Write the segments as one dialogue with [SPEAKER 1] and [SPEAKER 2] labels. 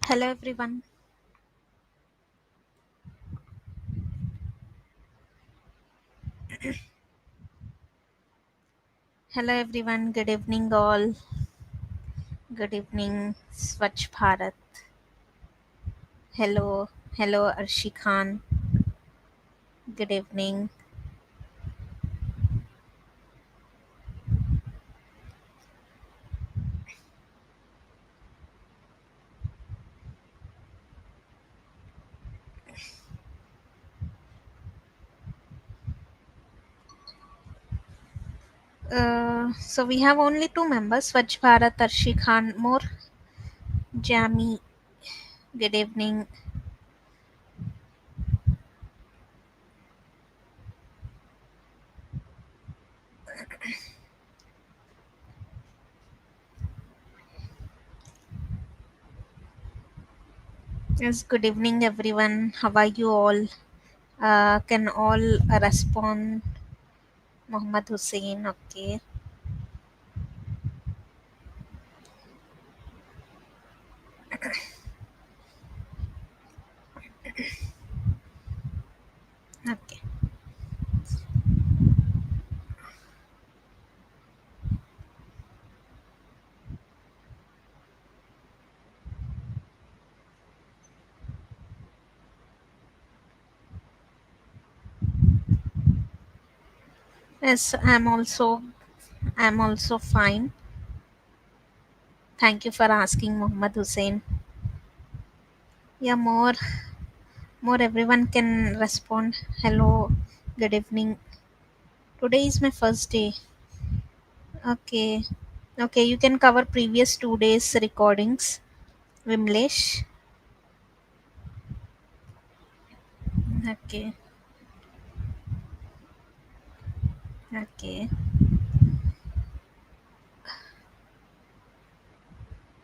[SPEAKER 1] Hello everyone. Hello everyone. Good evening all. Good evening Swachh Bharat. Hello. Hello Arshi Khan. Good evening. So we have only two members, Swachh Bharat, Arshi Khan. More Jamie. Good evening. Yes, good evening everyone. How are you all? Can all respond? Muhammad Hussein. Okay. Okay. Yes, I'm also fine. Thank you for asking, Muhammad Hussein. Yeah, more everyone can respond. Hello, good evening. Today is my first day. Okay. Okay, you can cover previous 2 days recordings. Vimlesh. Okay. Okay.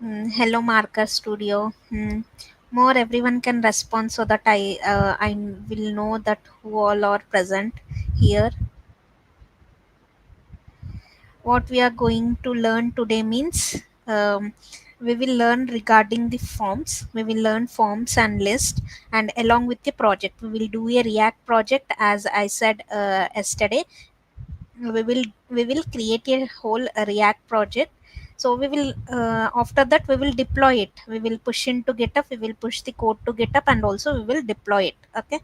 [SPEAKER 1] Hello, Marker Studio. More everyone can respond so that I will know that who all are present here. What we are going to learn today means we will learn regarding the forms. We will learn forms and list, and along with the project we will do a react project. As I said yesterday, we will create a whole react project. So we will after that we will deploy it. We will push into GitHub. We will push the code to GitHub, and also we will deploy it. Okay.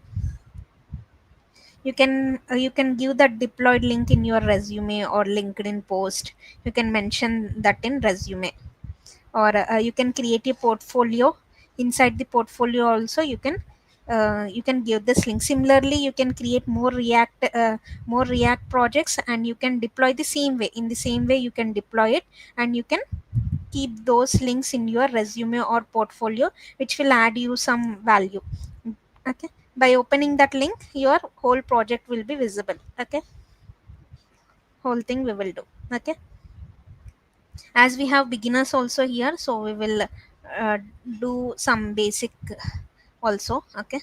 [SPEAKER 1] You can give that deployed link in your resume or LinkedIn post. You can mention that in resume, or you can create a portfolio. Inside the portfolio also you can give this link. Similarly, you can create more react projects, and you can deploy the same way. In the same way you can deploy it, and you can keep those links in your resume or portfolio, which will add you some value. Okay. By opening that link, your whole project will be visible. Okay. Whole thing we will do. Okay. As we have beginners also here, so we will do some basic also. Okay.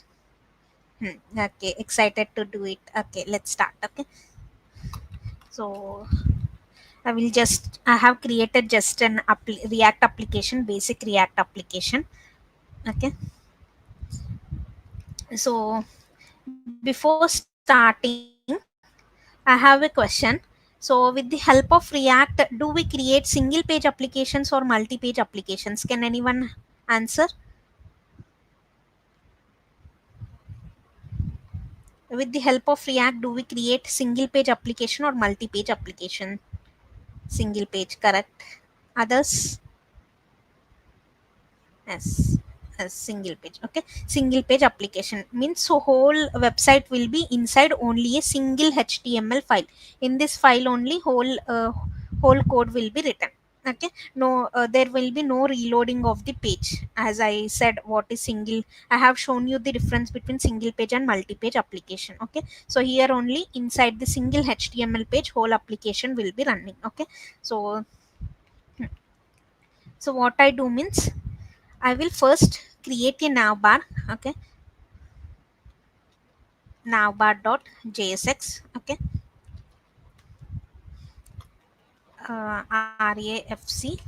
[SPEAKER 1] Okay, excited to do it. Okay, let's start. Okay. So I have created just an react application, basic react application. Okay. So before starting, I have a question. So with the help of React, do we create single page applications or multi page applications? Can anyone answer? With the help of React, do we create single page application or multi page application? Single page, correct. Others? Yes. A single page. Okay. Single page application means so whole website will be inside only a single HTML file. In this file only whole code will be written. Okay. No, there will be no reloading of the page. As I said, what is single? I have shown you the difference between single page and multi page application. Okay. So here only inside the single HTML page, whole application will be running. Okay. So so what I do means I will first create a navbar. Okay. Navbar.jsx. Okay. Rafc.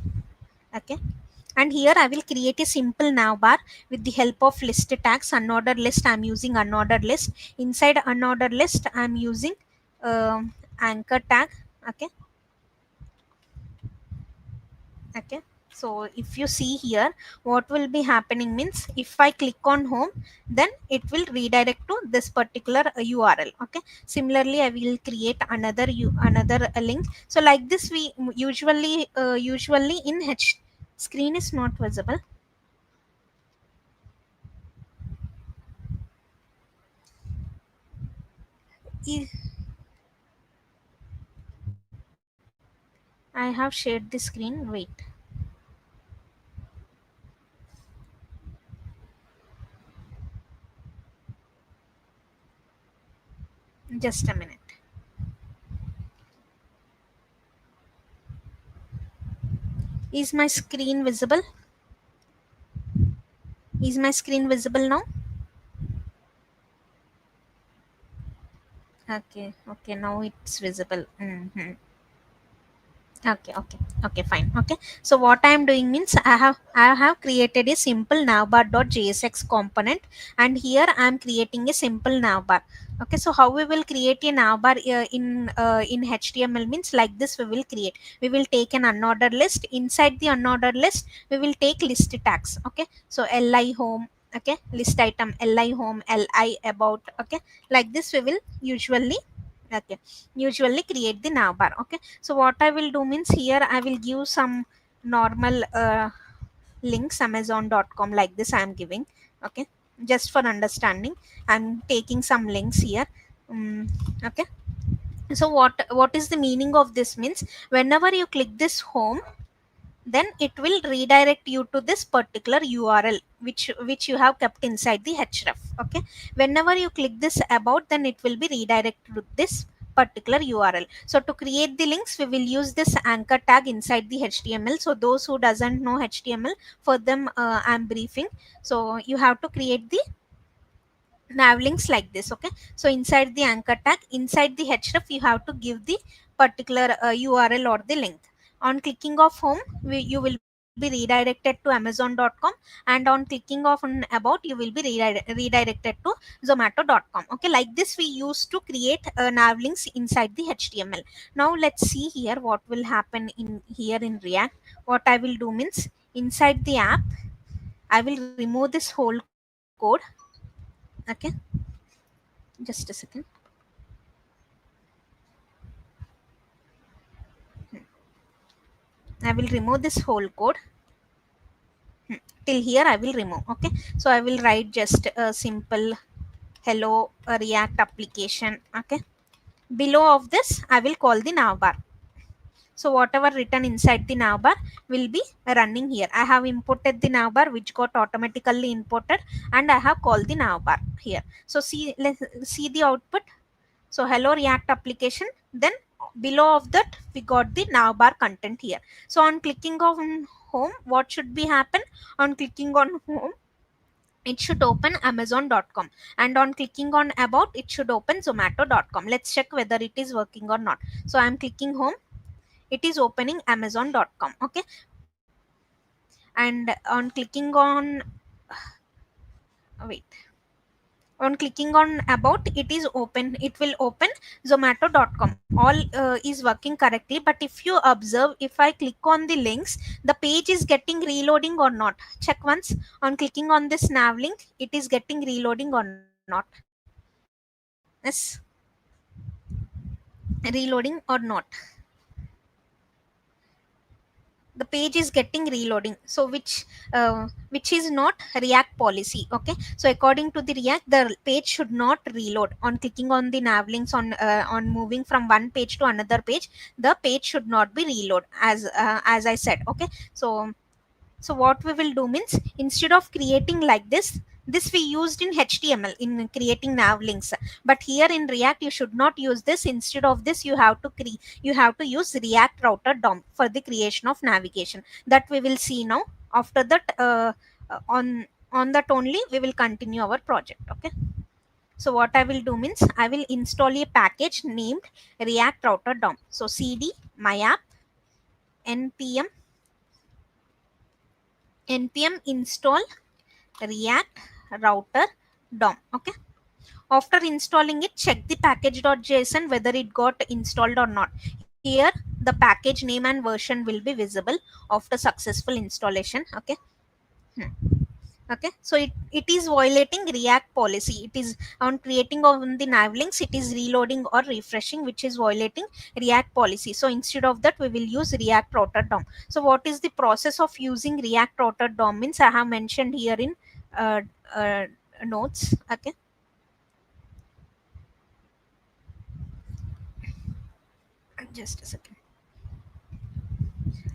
[SPEAKER 1] Okay. And here I will create a simple navbar with the help of list tags. Unordered list, I'm using unordered list. Inside unordered list, I'm using anchor tag. Okay. Okay, so if you see here, what will be happening means, if I click on home, then it will redirect to this particular URL. Okay, similarly I will create another link. So like this we usually in H screen is not visible. I I have shared the screen. Wait, just a minute. Is my screen visible? Is my screen visible now? Okay, okay, now it's visible. Okay, okay, okay, fine. Okay, so what I am doing means, I have created a simple navbar.jsx component, and here I am creating a simple navbar. Okay, so how we will create a navbar in HTML means, like this we will create. We will take an unordered list. Inside the unordered list, we will take list tags. Okay, so li home. Okay, list item li home, li about. Okay, like this we will usually create the navbar. Okay, so what I will do means, here I will give some normal links, amazon.com, like this I am giving. Okay, just for understanding, I'm taking some links here. Okay, so what is the meaning of this means, whenever you click this home, then it will redirect you to this particular URL which you have kept inside the href. Okay, whenever you click this about, then it will be redirected to this particular URL. So to create the links, we will use this anchor tag inside the HTML. So those who doesn't know HTML, for them I'm briefing. So you have to create the nav links like this. Okay, so inside the anchor tag, inside the href, you have to give the particular URL or the link. On clicking of home, you will be redirected to amazon.com, and on clicking of on about, you will be redirected to zomato.com. Okay, like this we used to create nav links inside the HTML. Now let's see here what will happen in here in React. What I will do means, inside the app, I will remove this whole code. Okay, just a second. I will remove this whole code. Till here I will remove. Okay, so I will write just a simple hello React application. Okay, below of this I will call the navbar. So whatever written inside the navbar will be running here. I have imported the navbar which got automatically imported, and I have called the navbar here. So let's see the output. So hello React application, then below of that we got the navbar content here. So on clicking on home, what should be happen? On clicking on home, it should open amazon.com, and on clicking on about, it should open zomato.com. Let's check whether it is working or not. So I'm clicking home, it is opening amazon.com. Okay, and on clicking on wait on clicking on about, it is open, it will open zomato.com. All is working correctly, but if you observe, if I click on the links, the page is getting reloading or not. Check once. On clicking on this nav link, it is getting reloading or not. Yes, reloading or not, the page is getting reloading. So which is not React policy. Okay, so according to the React, the page should not reload. On clicking on the nav links, on moving from one page to another page, the page should not be reload, as I said. Okay, so what we will do means, instead of creating like this we used in HTML in creating nav links, but here in React you should not use this. Instead of this, you have to use React router DOM for the creation of navigation. That we will see now. After that, on that only we will continue our project. Okay, so what I will do means, I will install a package named React router DOM. So cd my app npm npm install react router dom. Okay, after installing it, check the package.json whether it got installed or not. Here the package name and version will be visible after successful installation. Okay. Hmm. Okay, so it is violating react policy. It is on creating of the nav links, it is reloading or refreshing, which is violating react policy. So instead of that, we will use react router dom. So what is the process of using react router dom means I have mentioned here in uh, uh, notes. Okay, just a second,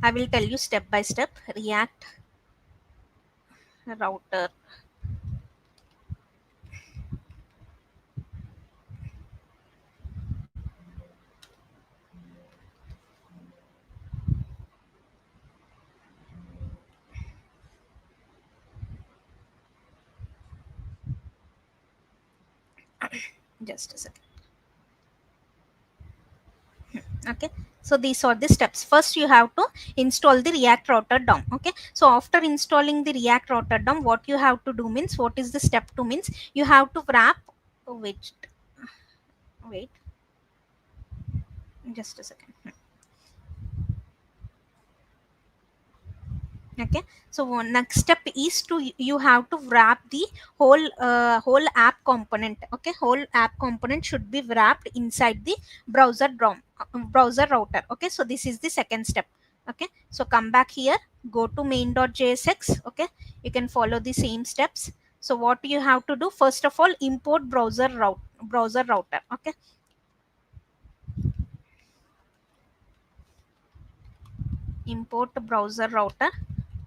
[SPEAKER 1] I will tell you step by step. React router, just a second. Okay, so these are the steps. First you have to install the react router dom. Okay, so after installing the react router dom, what you have to do means, what is the step 2 means, you have to wrap, oh, wait, just a second. Okay, so next step is to, you have to wrap the whole app component. Okay, whole app component should be wrapped inside the browser dom, browser router. Okay, so this is the second step. Okay, so come back here, go to main.jsx. Okay, you can follow the same steps. So what you have to do, first of all, import browser router. Okay, import browser router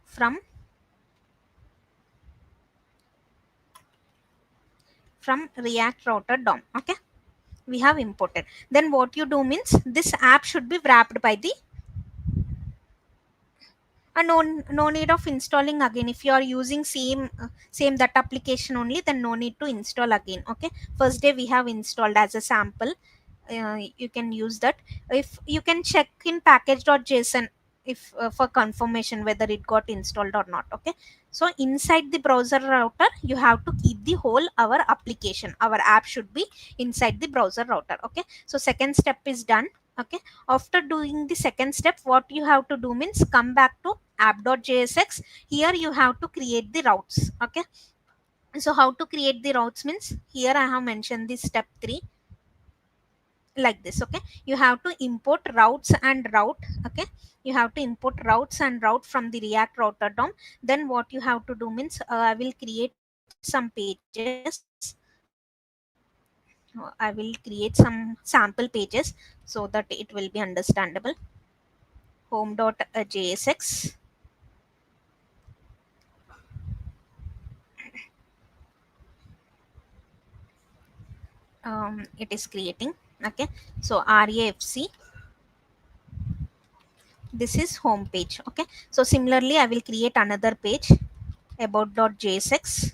[SPEAKER 1] from react router dom. Okay, we have imported. Then what you do means, this app should be wrapped by the no need of installing again. If you are using same that application only, then no need to install again. Okay, first day we have installed as a sample. You can use that. If you can check in package.json, if for confirmation whether it got installed or not. Okay, so inside the browser router, you have to keep the whole our application, our app should be inside the browser router. Okay, so second step is done. Okay, after doing the second step, what you have to do means, come back to app.jsx. Here you have to create the routes. Okay, so how to create the routes means, here I have mentioned this step 3 like this. Okay, you have to import routes and route. Okay, you have to import routes and route from the react router dom. Then what you have to do means, I will create some pages. I will create some sample pages so that it will be understandable. Home.jsx. It is creating. Okay, so RAFC, this is home page. Okay, so similarly I will create another page, about.jsx,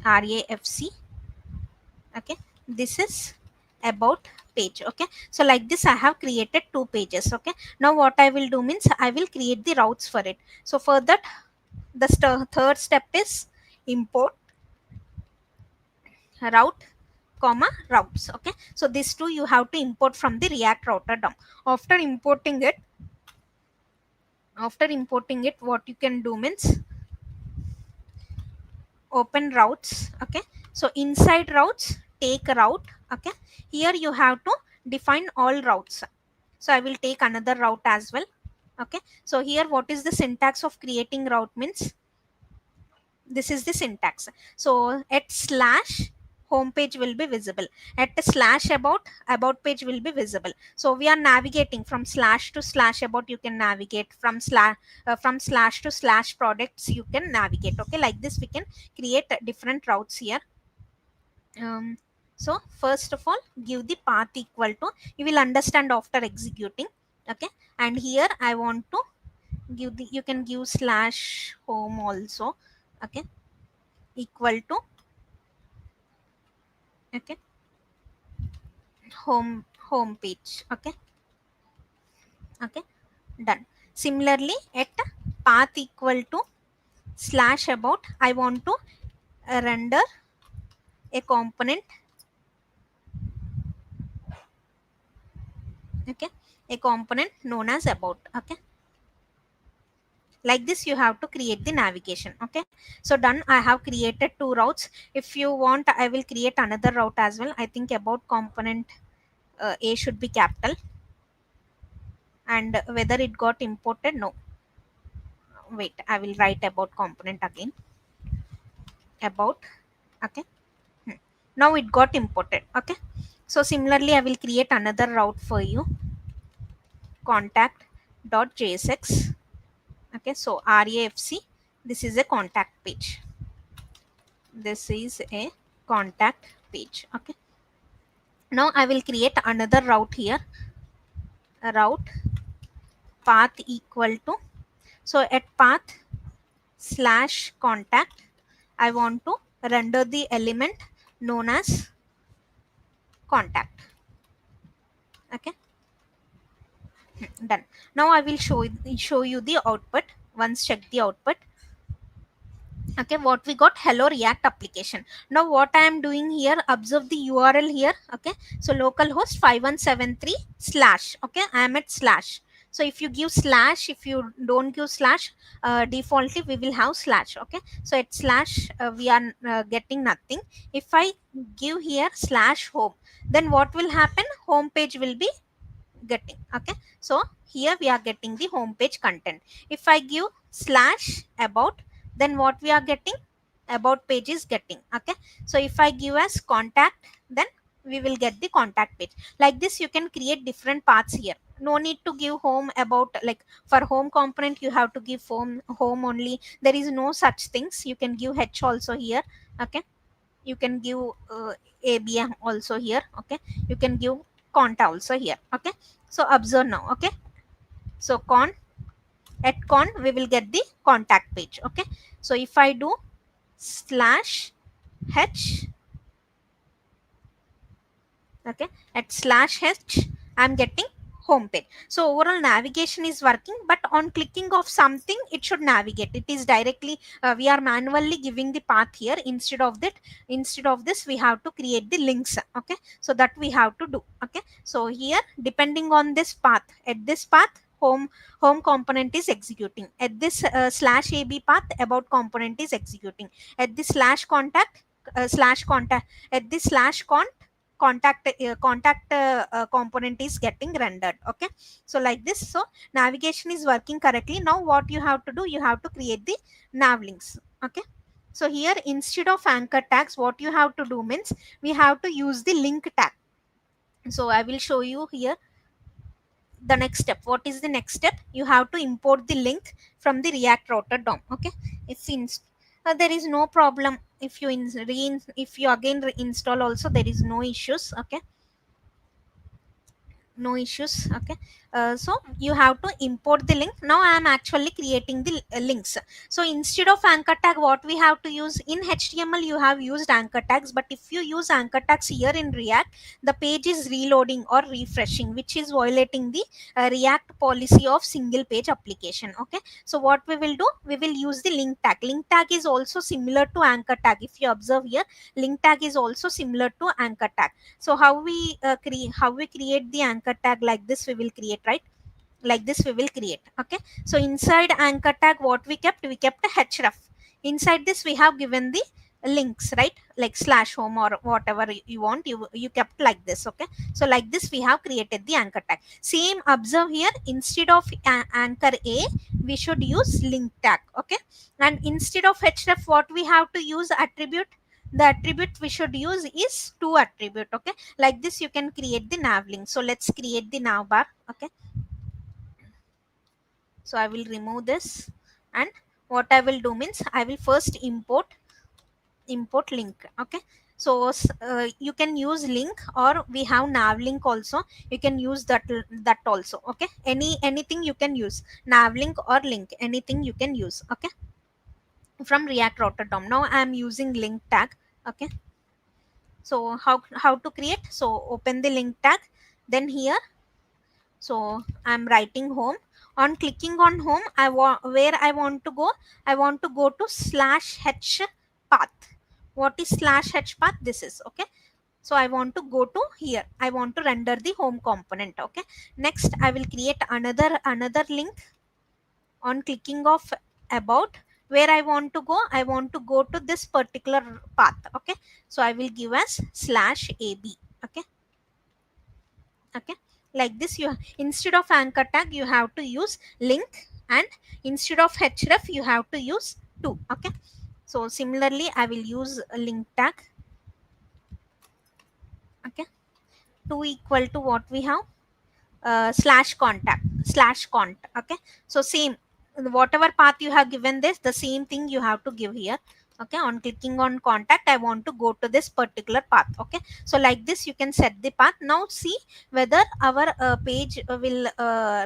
[SPEAKER 1] RAFC. Okay, this is about page. Okay, so like this I have created two pages. Okay, now what I will do means, I will create the routes for it. So for that, the third step is import route comma routes. Okay, so these two you have to import from the react router dom. After importing it, what you can do means, open routes. Okay, so inside routes, take a route. Okay, here you have to define all routes. So I will take another route as well. Okay, so here what is the syntax of creating route means, this is the syntax. So at slash home page will be visible, at slash about page will be visible. So we are navigating from slash to slash about, you can navigate from slash to slash products, you can navigate. Okay, like this we can create different routes here. So first of all, give the path equal to, you will understand after executing. Okay, and here I want to give the, you can give slash home also. Okay, equal to, okay, home page. Okay, okay, done. Similarly, at path equal to slash about, I want to render a component, okay, a component known as about, okay. Like this you have to create the navigation, okay. So done, I have created two routes. If you want, I will create another route as well. I think about component a should be capital, and whether it got imported, no, wait, I will write about component again, about, okay. Hmm. Now it got imported, okay. So similarly I will create another route for you, contact.jsx, okay. So RAFC, this is a contact page, this is a contact page, okay. Now I will create another route here, a route path equal to, so at path slash contact, I want to render the element known as contact, okay. Done. Now I will show you the output. Once check the output, okay. What we got, hello React application. Now what I am doing here, observe the URL here, okay. So localhost 5173 slash, okay, I am at slash. So if you give slash, if you don't give slash, defaultly we will have slash, okay. So at slash we are getting nothing. If I give here slash home, then what will happen, home page will be getting, okay. So here we are getting the home page content. If I give slash about, then what we are getting, about page is getting, okay. So if I give as contact, then we will get the contact page. Like this you can create different paths here. No need to give home, about, like for home component you have to give home only. There is no such things. You can give h also here, okay. You can give ABM also here, okay. You can give conta also here, okay. So observe now, okay. So at con we will get the contact page, okay. So if I do slash h, okay, at slash h I'm getting home page. So overall navigation is working, but on clicking of something it should navigate. It is directly we are manually giving the path here. Instead of this we have to create the links, okay. So that we have to do, okay. So here depending on this path, at this path home component is executing, at this slash ab path about component is executing, at this slash contact, at this slash contact component is getting rendered, okay. So like this, so navigation is working correctly. Now what you have to do, you have to create the nav links, okay. So here instead of anchor tags, what you have to do means we have to use the link tag. So I will show you here the next step. What is the next step? You have to import the link from the React router DOM, okay. There is no problem. If you if you again reinstall also, there is no issues, okay. No issues, okay. So you have to import the link. Now I am actually creating the links. So instead of anchor tag, what we have to use, in HTML you have used anchor tags, but if you use anchor tags here in React, the page is reloading or refreshing, which is violating the React policy of single page application, okay. So what we will do, we will use the link tag. Link tag is also similar to anchor tag. If you observe here, link tag is also similar to anchor tag. So how we create the anchor tag, like this we will create, right? Like this we will create, okay. So inside anchor tag, what we kept href. Inside this we have given the links, right? Like slash home or whatever you want, you kept like this, okay. So like this we have created the anchor tag. Same, observe here, instead of anchor a we should use link tag, okay. And instead of href, what we have to use, attribute. The attribute we should use is to attribute, okay. Like this you can create the nav link. So let's create the nav bar, okay. So I will remove this, and what I will do means I will first import link, okay. So you can use link, or we have nav link also. You can use that also, okay. Anything you can use, nav link or link, anything you can use, okay, from React router DOM. Now I am using link tag, okay. So how to create, so open the link tag, then here, so I'm writing home. On clicking on home, where I want to go, I want to go to /h path. What is /h path? This is okay. So I want to go to here, I want to render the home component. Okay, next I will create another link. On clicking of about, where I want to go, I want to go to this particular path. Okay, so I will give as /ab. Okay, okay, like this. You, instead of anchor tag, you have to use link, and instead of href, you have to use to. Okay, so similarly I will use a link tag. Okay, to equal to what we have, /contact/cont. Okay, so same, whatever path you have given this, the same thing you have to give here. Okay, on clicking on contact, I want to go to this particular path. Okay, so like this you can set the path. Now see whether our page will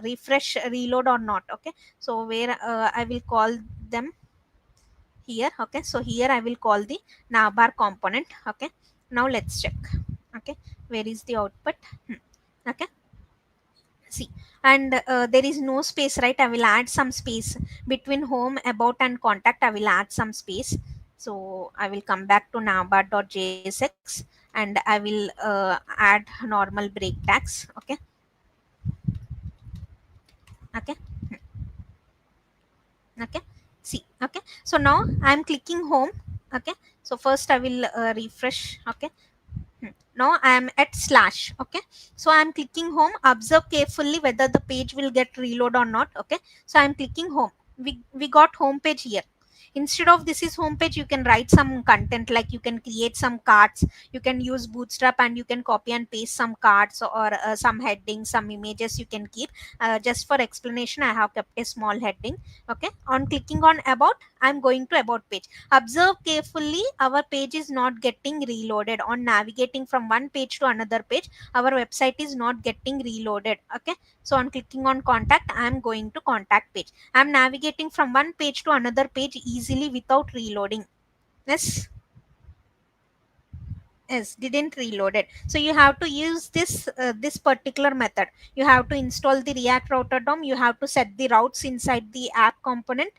[SPEAKER 1] refresh, reload or not. Okay, so where I will call them here. Okay, so here I will call the navbar component. Okay, now let's check. Okay, where is the output? Okay, see, and there is no space, right? I will add some space between home, about and contact. I will add some space. So I will come back to navbar.jsx, and I will add normal break tags. Okay, okay, okay, see. Okay, so now I'm clicking home. Okay, so first I will refresh. Okay, now I am at /. Okay, so I am clicking home. Observe carefully whether the page will get reload or not. Okay, so I am clicking home. We got home page here. Instead of this is home page, you can write some content, like you can create some cards. You can use bootstrap and you can copy and paste some cards, or some headings, some images you can keep. Just for explanation, I have kept a small heading. Okay, on clicking on about, I'm going to about page. Observe carefully, our page is not getting reloaded. On navigating from one page to another page, our website is not getting reloaded. Okay, so on clicking on contact, I am going to contact page. I am navigating from one page to another page easily without reloading. Yes, yes, didn't reload it. So you have to use this particular method. You have to install the React router DOM. You have to set the routes inside the app component,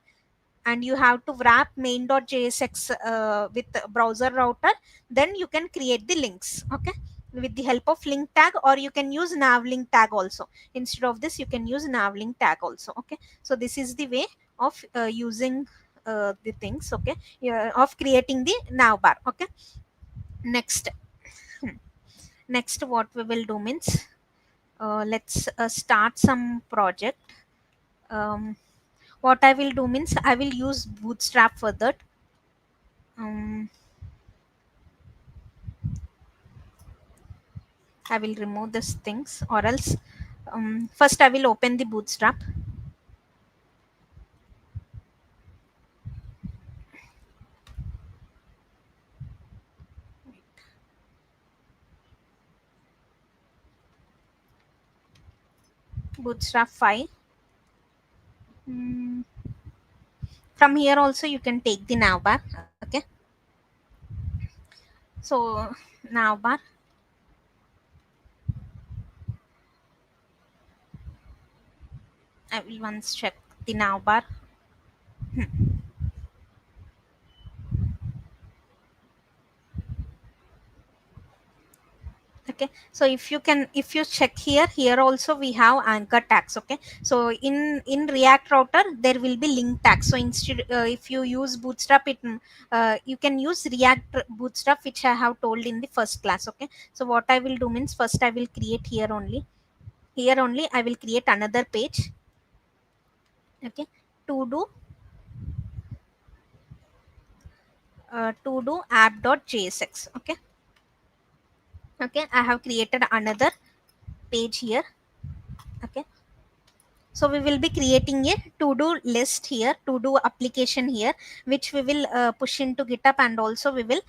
[SPEAKER 1] and you have to wrap main.jsx with browser router. Then you can create the links. Okay, with the help of link tag, or you can use navlink tag also. Instead of this, you can use navlink tag also. Okay, so this is the way of using the things. Okay, yeah, of creating the navbar. Okay, next. Next what we will do means, let's start some project. um, what I will do means, I will use bootstrap for that. um, I will remove these things, or else first I will open the bootstrap. Bootstrap 5. Mm, from here also you can take the navbar. Okay, so navbar, I will once check the navbar. Okay, so if you can, if you check here, here also we have anchor tags. Okay, so in React router there will be link tags. So instead, if you use bootstrap, it you can use React bootstrap, which I have told in the first class. Okay, so what I will do means, first I will create here only, I will create another page. Okay, to do app.jsx. Okay, okay, I have created another page here. Okay, so we will be creating a to-do list here, to-do application here, which we will push into GitHub, and also we will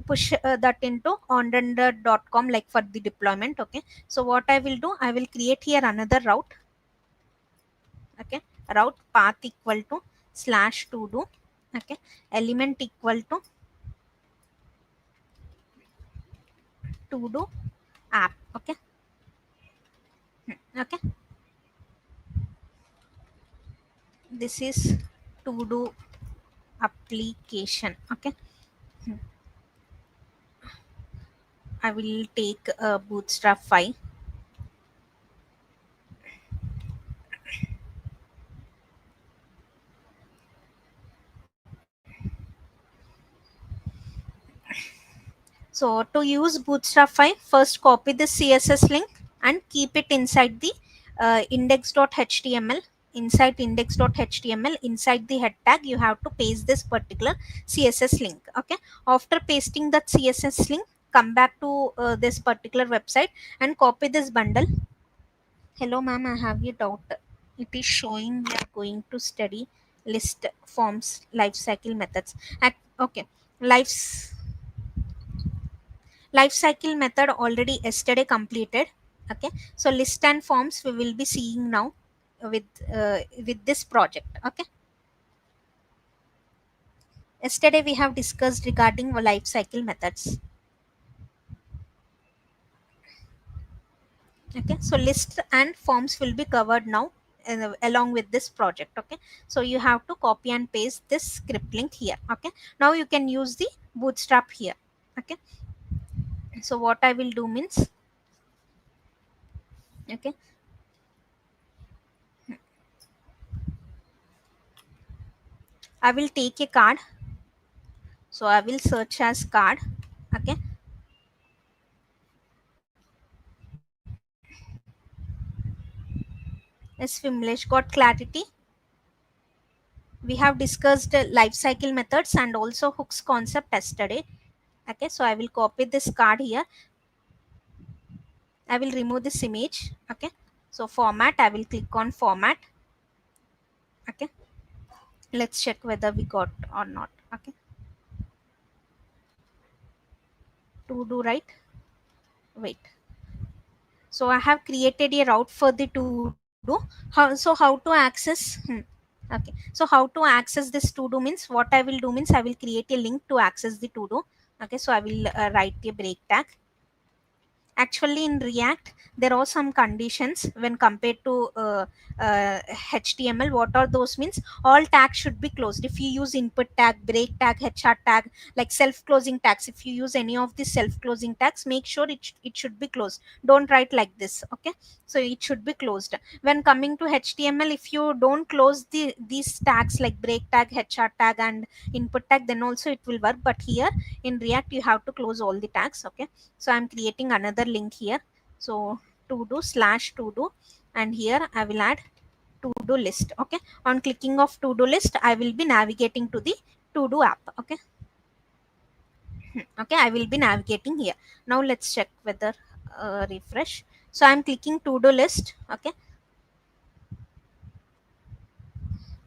[SPEAKER 1] push that into onrender.com, like for the deployment. Okay, so what I will do, I will create here another route. Okay, route path equal to /to-do. Okay, element equal to to-do app. Okay, okay, this is to do application. Okay, I will take a bootstrap 5. So to use bootstrap 5, first copy the css link and keep it inside the index.html. Inside index.html, inside the head tag, you have to paste this particular css link. Okay, after pasting that css link, come back to this particular website and copy this bundle. Hello ma'am, I have a doubt. It is showing we are going to study list forms lifecycle methods. Okay, life cycle method already yesterday completed. Okay, so list and forms we will be seeing now with with this project. Okay, yesterday we have discussed regarding life cycle methods. Okay, so list and forms will be covered now along with this project. Okay, so you have to copy and paste this script link here. Okay, now you can use the bootstrap here. Okay, so what I will do means, okay, I will take a card. So I will search as card. Okay, yes, Vimlesh, got clarity. We have discussed life cycle methods and also hooks concept yesterday. Okay, so I will copy this card here. I will remove this image. Okay, so format, I will click on format. Okay, let's check whether we got or not. Okay, to do right. Wait, so I have created a route for the to do. How to access? Okay, so how to access this to do means, what I will do means, I will create a link to access the to do. Okay, so I will write a break tag. Actually in React there are some conditions when compared to HTML. What are those means? All tags should be closed. If you use input tag, break tag, hr tag, like self closing tags, if you use any of these self closing tags, make sure it should be closed. Don't write like this. Okay, so it should be closed. When coming to HTML, if you don't close these tags like break tag, hr tag and input tag, then also it will work. But here in React you have to close all the tags. Okay, so I'm creating another link here. So to do slash to do, and here I will add to do list. Okay, on clicking of to do list, I will be navigating to the to do app. Okay, okay, I will be navigating here. Now let's check whether refresh. So I'm clicking to do list. Okay,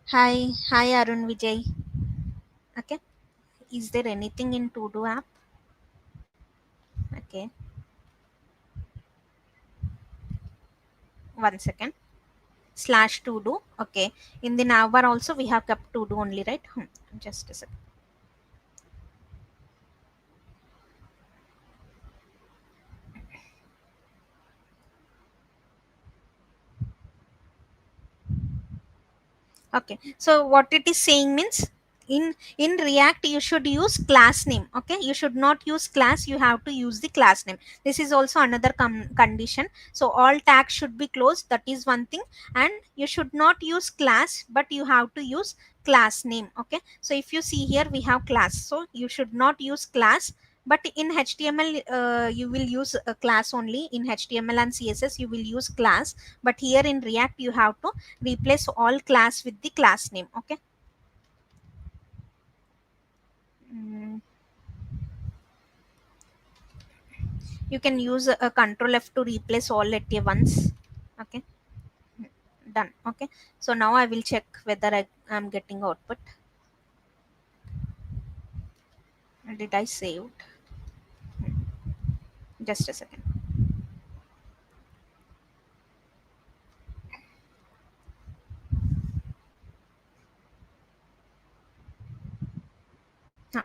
[SPEAKER 1] hi Arun Vijay. Okay, is there anything in to do app? Okay, one second. Slash to do. Okay, in the navbar also we have kept to do only, right? Just a second. Okay, so what it is saying means, in React you should use class name. Okay, you should not use class, you have to use the class name. This is also another condition. So all tags should be closed, that is one thing. And you should not use class, but you have to use class name. Okay, so if you see here we have class, so you should not use class. But in HTML you will use a class only. In HTML and CSS you will use class, but here in React you have to replace all class with the class name. Okay, mm, you can use a control F to replace all at once. Okay, done. Okay, so now I will check whether I am getting output. Did I save? Just a second. Huh.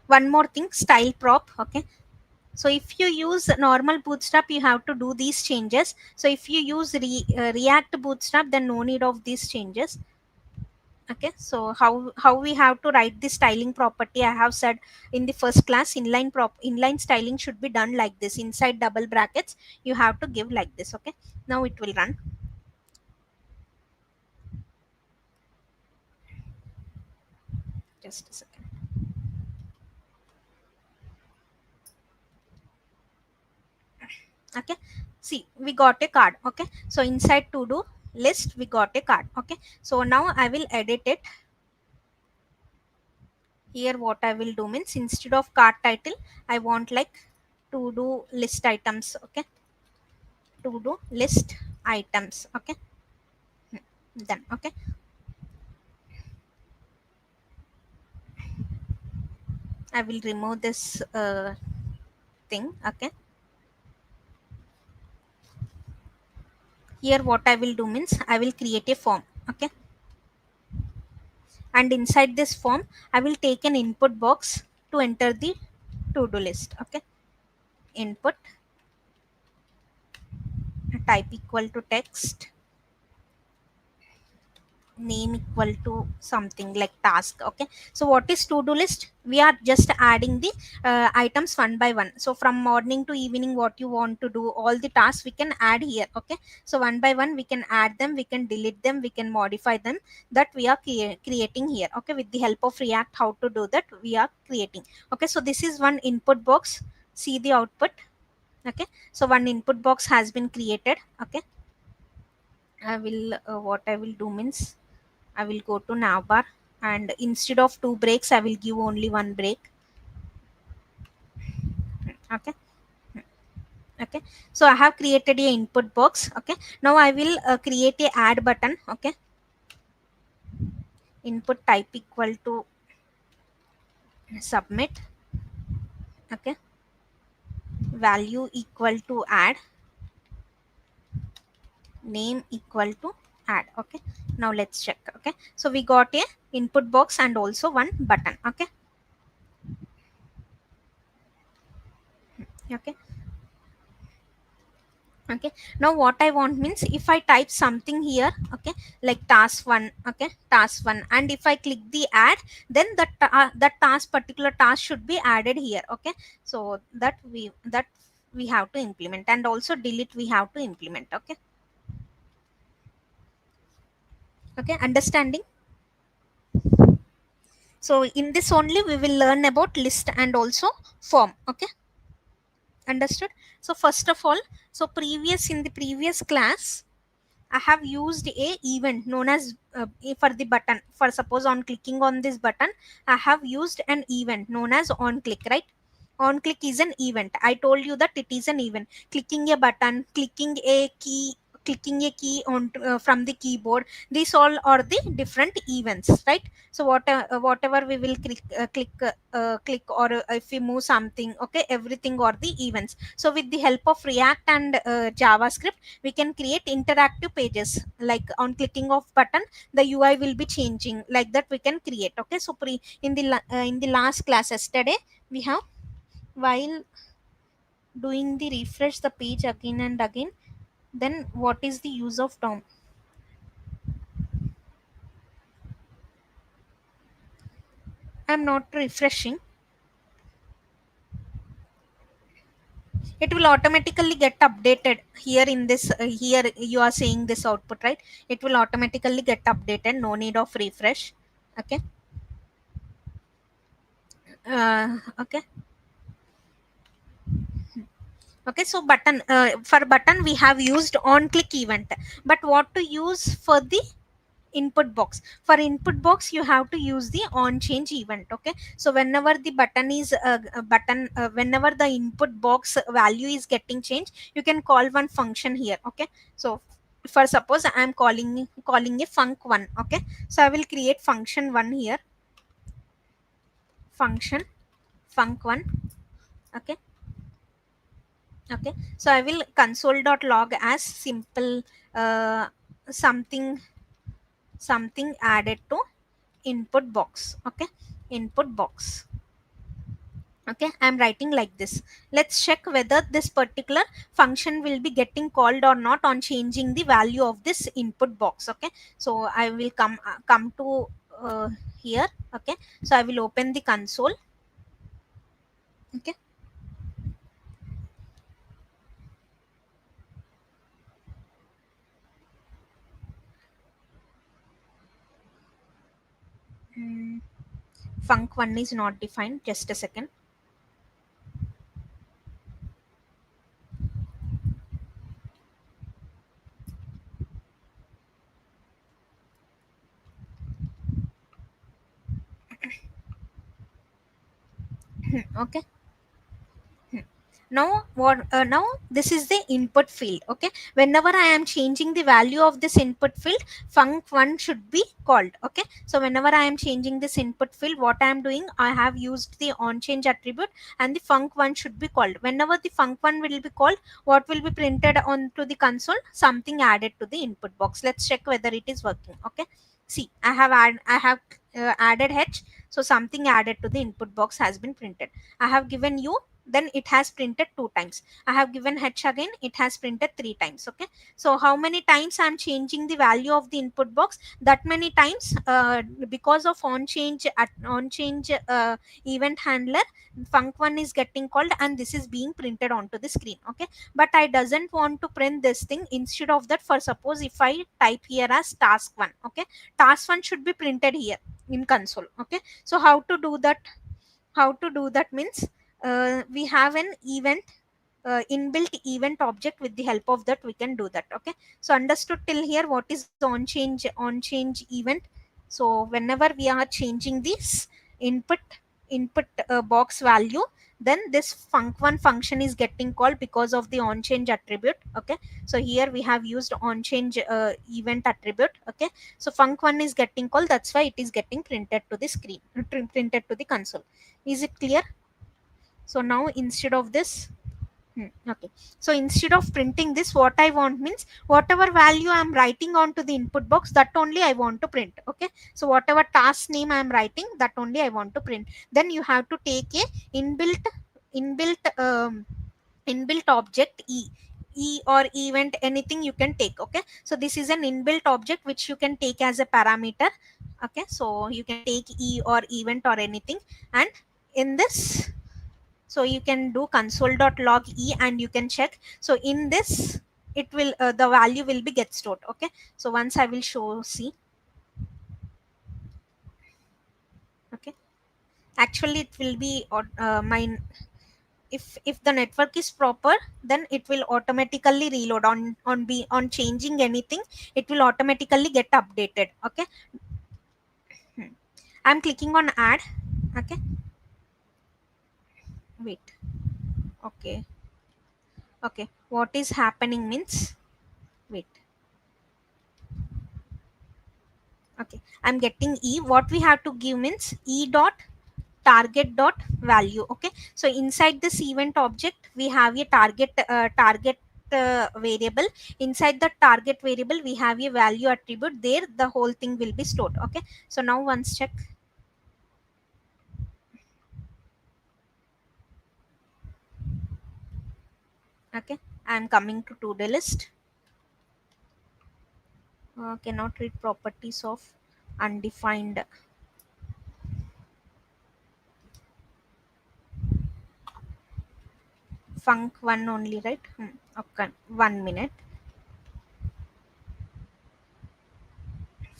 [SPEAKER 1] One more thing, style prop. Okay, so if you use normal bootstrap you have to do these changes. So if you use React bootstrap, then no need of these changes. Okay, so how we have to write the styling property, I have said in the first class. Inline styling should be done like this. Inside double brackets you have to give like this. Okay, now it will run. Just a second. Okay, see, we got a card. Okay, so inside to do list we got a card. Okay, so now I will edit it. Here what I will do means, instead of card title I want like to do list items. Okay, to do list items. Okay. Done. Okay, I will remove this thing. Okay, here what I will do means, I will create a form. Okay, and inside this form I will take an input box to enter the to do list. Okay, input type equal to text, name equal to something like task. Okay, so what is to do list? We are just adding the items one by one. So from morning to evening, what you want to do, all the tasks we can add here. Okay, so one by one we can add them, we can delete them, we can modify them. That we are creating here. Okay, with the help of React, how to do that we are creating. Okay, so this is one input box. See the output. Okay, so one input box has been created. Okay, I will what I will do means, I will go to navbar, and instead of two breaks I will give only one break. Okay, okay, so I have created a input box. Okay, now I will create a add button. Okay, input type equal to submit. Okay, value equal to add, name equal to add. Okay, now let's check. Okay, so we got a input box and also one button. Okay, okay, okay, now what I want means, if I type something here. Okay, like task 1. Okay, task 1, and if I click the add, then that task, particular task should be added here. Okay, so that we have to implement, and also delete we have to implement. Okay, okay, understanding. So in this only we will learn about list and also form. Okay, understood. So first of all, so in the previous class I have used a event known as for the button. For suppose on clicking on this button, I have used an event known as on click, right? On click is an event. I told you that it is an event. Clicking a button, clicking a key on from the keyboard. These all are the different events, right? So whatever we will click, or if we move something, okay, everything are the events. So with the help of React and JavaScript, we can create interactive pages. Like on clicking of button, the UI will be changing, like that we can create. Okay, so in the last class yesterday, we have, while doing the refresh the page again and again, then what is the use of DOM? I'm not refreshing. It will automatically get updated here in this. Here you are seeing this output, right? It will automatically get updated, no need of refresh. Okay, okay, okay. So button, for button we have used on click event, but what to use for the input box? For input box you have to use the on change event. Okay, so whenever the button is whenever the input box value is getting changed, you can call one function here. Okay, so for suppose I am calling a func1. Okay, so I will create function 1 here. Function func1. Okay, okay, so I will console.log as simple something something added to input box. Okay, input box. Okay, I'm writing like this. Let's check whether this particular function will be getting called or not on changing the value of this input box. Okay, so I will come to here. Okay, so I will open the console. Okay. Mm, func1 is not defined, just a second. Okay. Now what now this is the input field. Okay, whenever I am changing the value of this input field, func1 should be called. Okay, so whenever I am changing this input field, what I am doing, I have used the onChange attribute, and the func1 should be called. Whenever the func1 will be called, what will be printed onto the console? Something added to the input box. Let's check whether it is working. Okay, see, I have added h, so something added to the input box has been printed. I have given u, then it has printed 2 times. I have given h again, it has printed 3 times. Okay, so how many times I'm changing the value of the input box? That many times, because of on change event handler, func1 is getting called and this is being printed onto the screen. Okay, but I doesn't want to print this thing. Instead of that, for suppose if I type here as task1, okay, task1 should be printed here in console. Okay, so how to do that means, we have an event, inbuilt event object. With the help of that we can do that. Okay, so understood till here what is on change event? So whenever we are changing this input box value, then this func1 function is getting called because of the onChange attribute. Okay, so here we have used onChange event attribute. Okay, so func1 is getting called, that's why it is getting printed to the screen, printed to the console. Is it clear? So now instead of this, okay, so instead of printing this, what I want means, whatever value I'm writing onto the input box, that only I want to print. Okay, so whatever task name I'm writing, that only I want to print. Then you have to take a inbuilt inbuilt object e or event, anything you can take. Okay, so this is an inbuilt object which you can take as a parameter. Okay, so you can take e or event or anything, and in this, so you can do console.log e and you can check. So in this, it will the value will be get stored. Okay, so once I will show, see. Okay, actually it will be my, if the network is proper, then it will automatically reload on changing anything. It will automatically get updated. Okay. Hmm. I'm clicking on add. Okay, wait. Okay, okay, what is happening means, wait. Okay, I'm getting e. What we have to give means e dot target dot value. Okay, so inside this event object we have a target variable. Inside the target variable we have a value attribute. There the whole thing will be stored. Okay, so now once check. Okay, I'm coming to to-do list. Cannot read properties of undefined func1 only, right? Okay, 1 minute.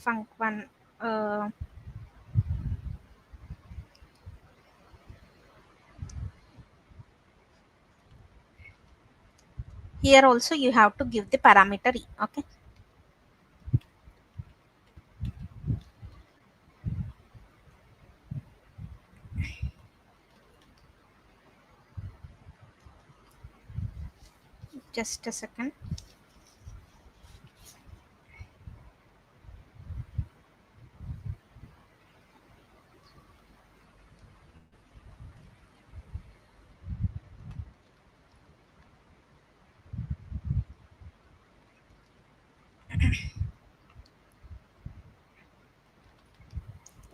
[SPEAKER 1] Func1, here also you have to give the parameter e. Okay, just a second.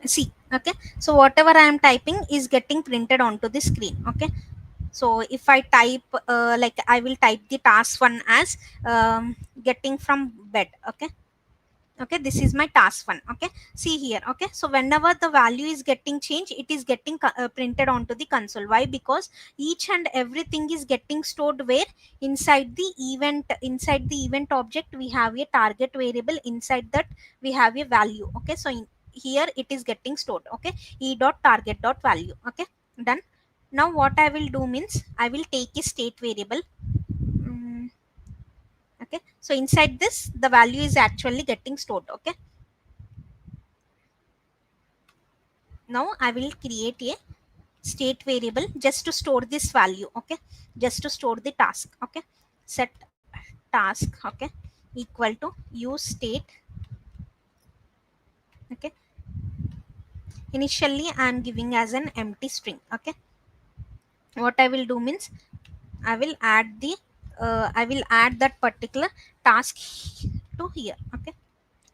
[SPEAKER 1] See, okay, so whatever I am typing is getting printed onto the screen. Okay, so if I type like I will type the task one as getting from bed. Okay, okay, this is my task one. Okay, see here. Okay, so whenever the value is getting changed, it is getting printed onto the console. Why? Because each and everything is getting stored where? Inside the event object we have a target variable. Inside that we have a value. Okay, so here it is getting stored. Okay, e dot target dot value. Okay, done. Now what I will do means I will take a state variable. Mm, okay, so inside this the value is actually getting stored. Okay, now I will create a state variable just to store this value. Okay, just to store the task. Okay, set task. Okay, equal to use state. Okay, initially I am giving as an empty string. Okay, what I will do means I will add the I will add that particular task to here. Okay,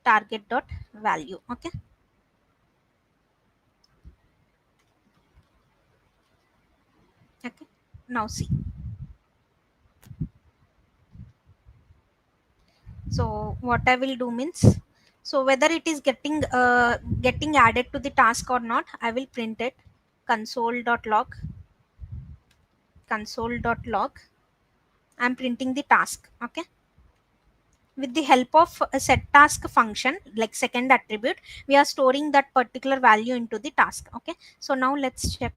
[SPEAKER 1] target dot value. Okay, okay, now see. So what I will do means, so whether it is getting added to the task or not, I will print it console.log. Console.log, I'm printing the task. Okay, with the help of a set task function like second attribute, we are storing that particular value into the task. Okay, so now let's check,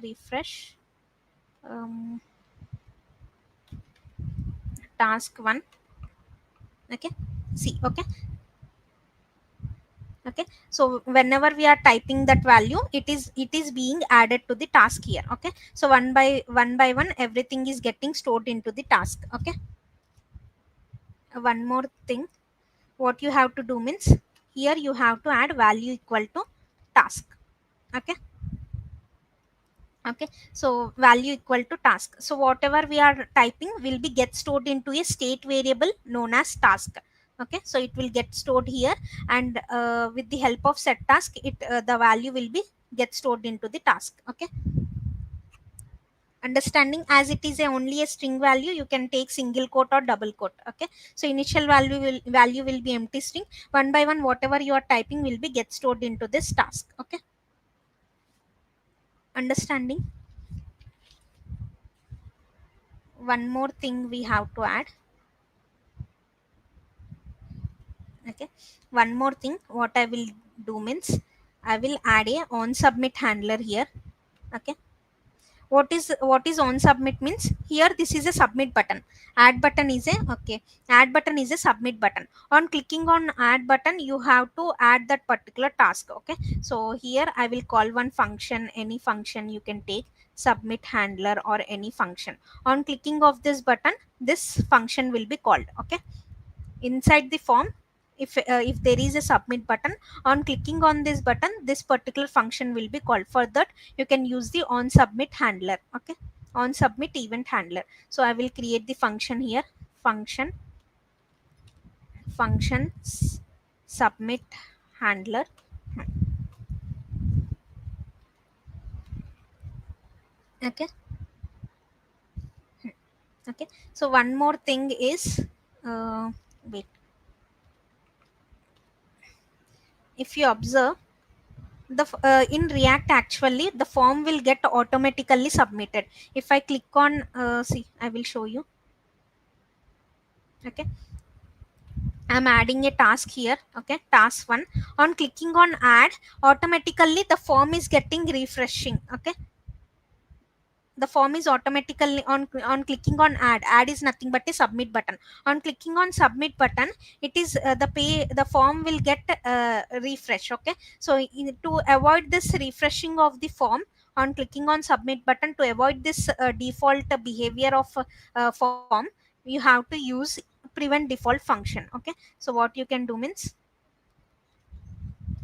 [SPEAKER 1] refresh, um, task one. Okay, see. Okay, okay, so whenever we are typing that value, it is being added to the task here. Okay, so one by one everything is getting stored into the task. Okay, one more thing what you have to do means, here you have to add value equal to task. Okay, okay, so value equal to task, so whatever we are typing will be get stored into a state variable known as task. Okay, so it will get stored here, and with the help of set task, it the value will be get stored into the task. Okay, understanding, as it is only a string value, you can take single quote or double quote. Okay, so initial value will be empty string. One by one whatever you are typing will be get stored into this task. Okay, understanding. One more thing we have to add. Okay, one more thing what I will do means, I will add a on submit handler here. Okay, what is on submit means, here this is a submit button. Add button is a, okay, add button is a submit button. On clicking on add button, you have to add that particular task. Okay, so here I will call one function, any function you can take, submit handler or any function. On clicking of this button, this function will be called. Okay, inside the form, if there is a submit button, on clicking on this button, this particular function will be called. For that you can use the on submit handler. Okay, on submit event handler. So I will create the function here, function submit handler. Okay, okay, so one more thing is, wait, if you observe, in React actually the form will get automatically submitted. If I click on see, I will show you. Okay, I'm adding a task here. Okay, task one. On clicking on add, automatically the form is getting refreshing. Okay, the form is automatically on clicking on add is nothing but a submit button. On clicking on submit button, it is the form will get refresh. Okay, so to avoid this refreshing of the form, on clicking on submit button, to avoid this default behavior of form, you have to use prevent default function. Okay, so what you can do means,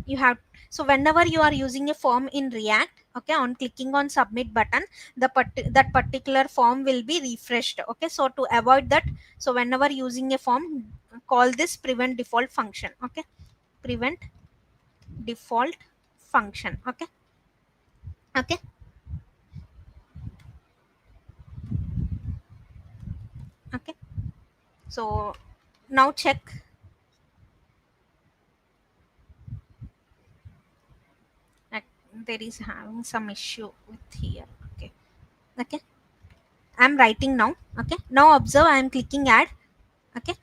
[SPEAKER 1] you have, so whenever you are using a form in React, okay, on clicking on submit button, that particular form will be refreshed. Okay, so to avoid that, so whenever using a form, call this prevent default function. Okay, prevent default function. Okay. Okay. Okay. So now check. Like, there is having some issue with here. Okay. Okay. I'm writing now. Okay. Now observe, I am clicking add. Okay.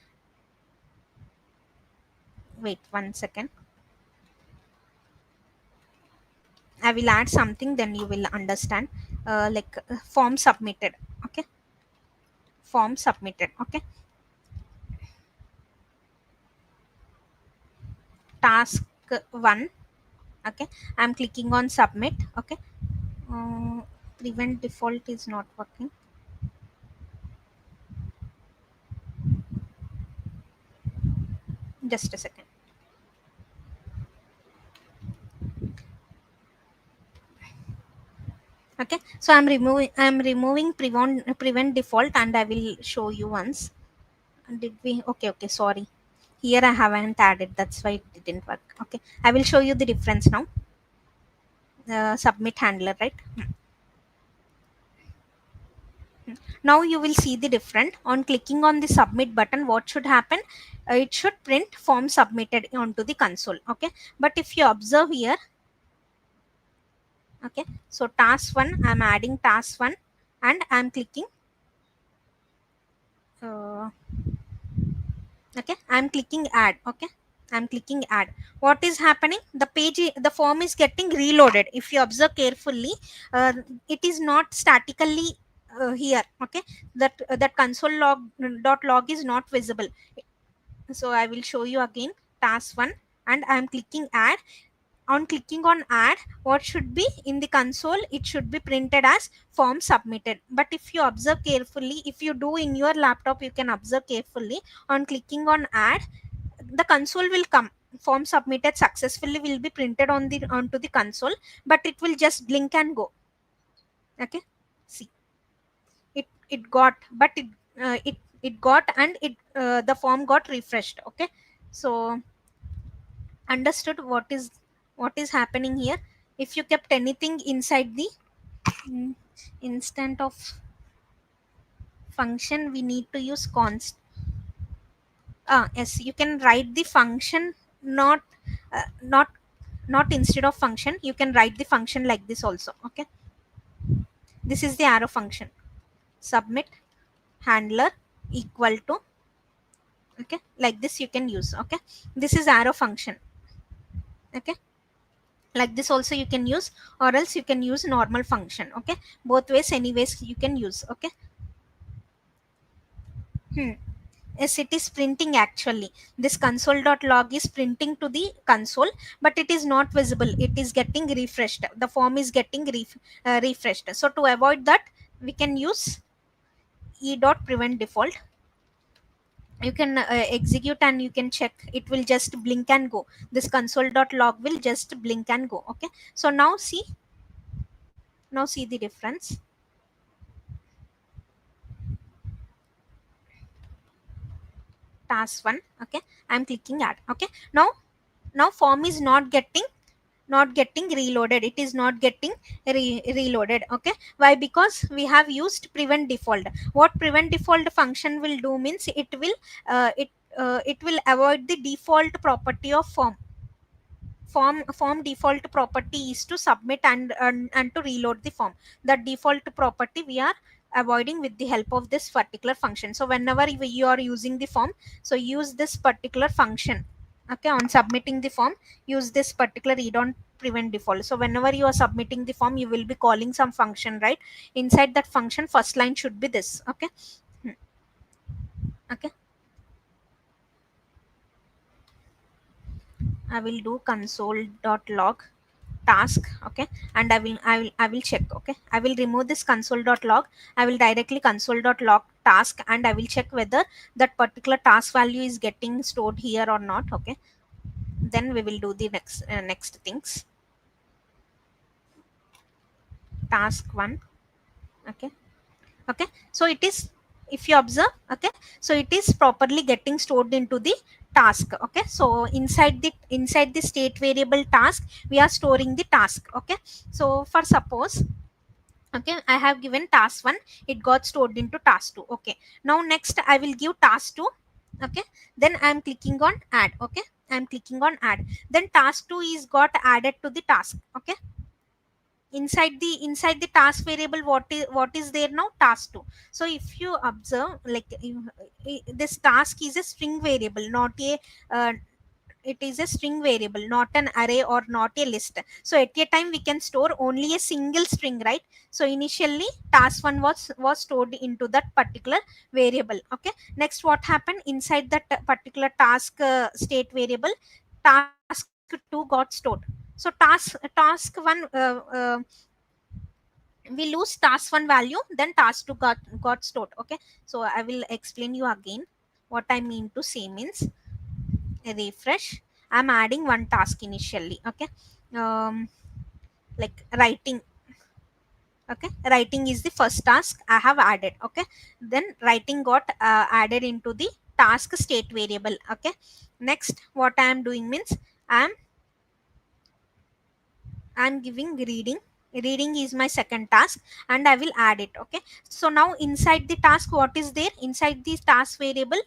[SPEAKER 1] Wait 1 second. I will add something, then you will understand. Form submitted. Okay. Form submitted. Okay. Task 1. Okay. I'm clicking on submit. Okay. uh, Prevent default is not working. Just a second. Okay. So I'm removing prevent default, and I will show you once. Did we? Okay. Okay. Sorry. Here I haven't added. That's why it didn't work. Okay. I will show you the difference now. Submit handler, right? Now you will see the different. On clicking on the submit button, what should happen? It should print form submitted onto the console. Okay. But if you observe here, okay, so task 1, I'm adding task 1, and I'm clicking uh, okay, I'm clicking add. Okay. I'm clicking add. What is happening? The form is getting reloaded. If you observe carefully, it is not statically here. Okay. That console log is not visible. So I will show you again. Task 1, and I'm clicking add. On clicking on add, what should be in the console? It should be printed as form submitted. But if you observe carefully, if you do in your laptop, you can observe carefully. On clicking on add, the console will come. Form submitted successfully will be printed onto the console, but it will just blink and go. Okay. See, it got, but it got, and the form got refreshed. Okay. So understood what is happening here? If you kept anything inside the mm, instant of function, we need to use const. Yes, you can write the function, not uh, not not instead of function. You can write the function like this also. Okay. This is the arrow function. Submit handler equal to, okay, like this you can use. Okay. This is arrow function. Okay. Like this also you can use, or else you can use normal function. Okay. Both ways, anyways you can use. Okay. Hmm. Yes, it is printing actually. This console.log is printing to the console, but it is not visible. It is getting refreshed. The form is getting refreshed. So to avoid that, we can use e.prevent default. You can execute, and you can check. It will just blink and go. This console.log will just blink and go. Okay. So now see the difference. Task 1. Okay. I'm clicking add. Okay. Now form is not getting reloaded. It is not getting reloaded. Okay. Why? Because we have used prevent default. What prevent default function will do means, it will avoid the default property of form default property is to submit and to reload the form. The default property we are avoiding with the help of this particular function. So whenever you are using the form, so use this particular function. Okay. On submitting the form, use this particular read on prevent default. So whenever you are submitting the form, you will be calling some function, right? Inside that function, first line should be this. Okay. Hmm. Okay. I will do console.log task. Okay. And I will check. Okay. I will remove this console.log. I will directly console.log task, and I will check whether that particular task value is getting stored here or not. Okay. Then we will do the next things. Task 1. Okay. Okay. So it is if you observe, okay, so it is properly getting stored into the task. Okay, so inside the state variable task we are storing the task. Okay, so for suppose, okay, I have given task 1, it got stored into task 2. Okay, now next I will give task 2. Okay, then I am clicking on add. Okay, I am clicking on add, then task 2 is got added to the task. Okay, inside the task variable, what is there now? Task 2. So if you observe, like this task is a string variable, not a it is a string variable, not an array or not a list. So at a time we can store only a single string, right? So initially task 1 was stored into that particular variable. Okay, next what happened inside that particular task state variable, task 2 got stored. So task 1 we lose task 1 value, then task 2 got stored. Okay, so I will explain you again. What I mean to say means, refresh, I'm adding one task initially. Okay, um like writing. Okay, writing is the first task I have added. Okay, then writing got added into the task state variable. Okay, next what I am doing means, i'm I'm giving reading. Reading is my second task and I will add it. Okay, so now inside the task, what is there? Inside the task variable,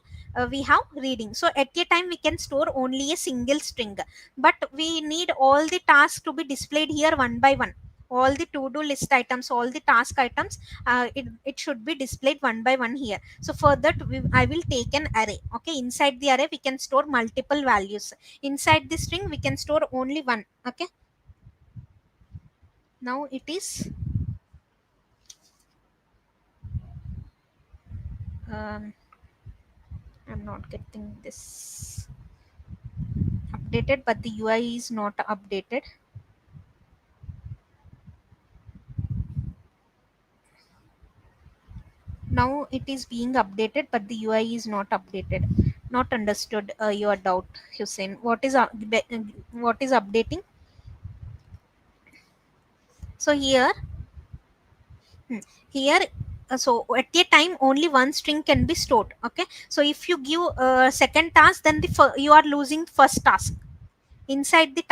[SPEAKER 1] we have reading. So at a time we can store only a single string, but we need all the tasks to be displayed here one by one. All the to-do list items, all the task items, it should be displayed one by one here. So for that, I will take an array. Okay, inside the array we can store multiple values. Inside the string we can store only one. Okay, now it is um, I'm not getting this updated, but the UI is not updated. Now it is being updated, but the UI is not updated. Not understood your doubt, Hussein. What is updating? So here, hmm, here, so at a time only one string can be stored. Okay, so if you give a second task, then you are losing first task. Inside the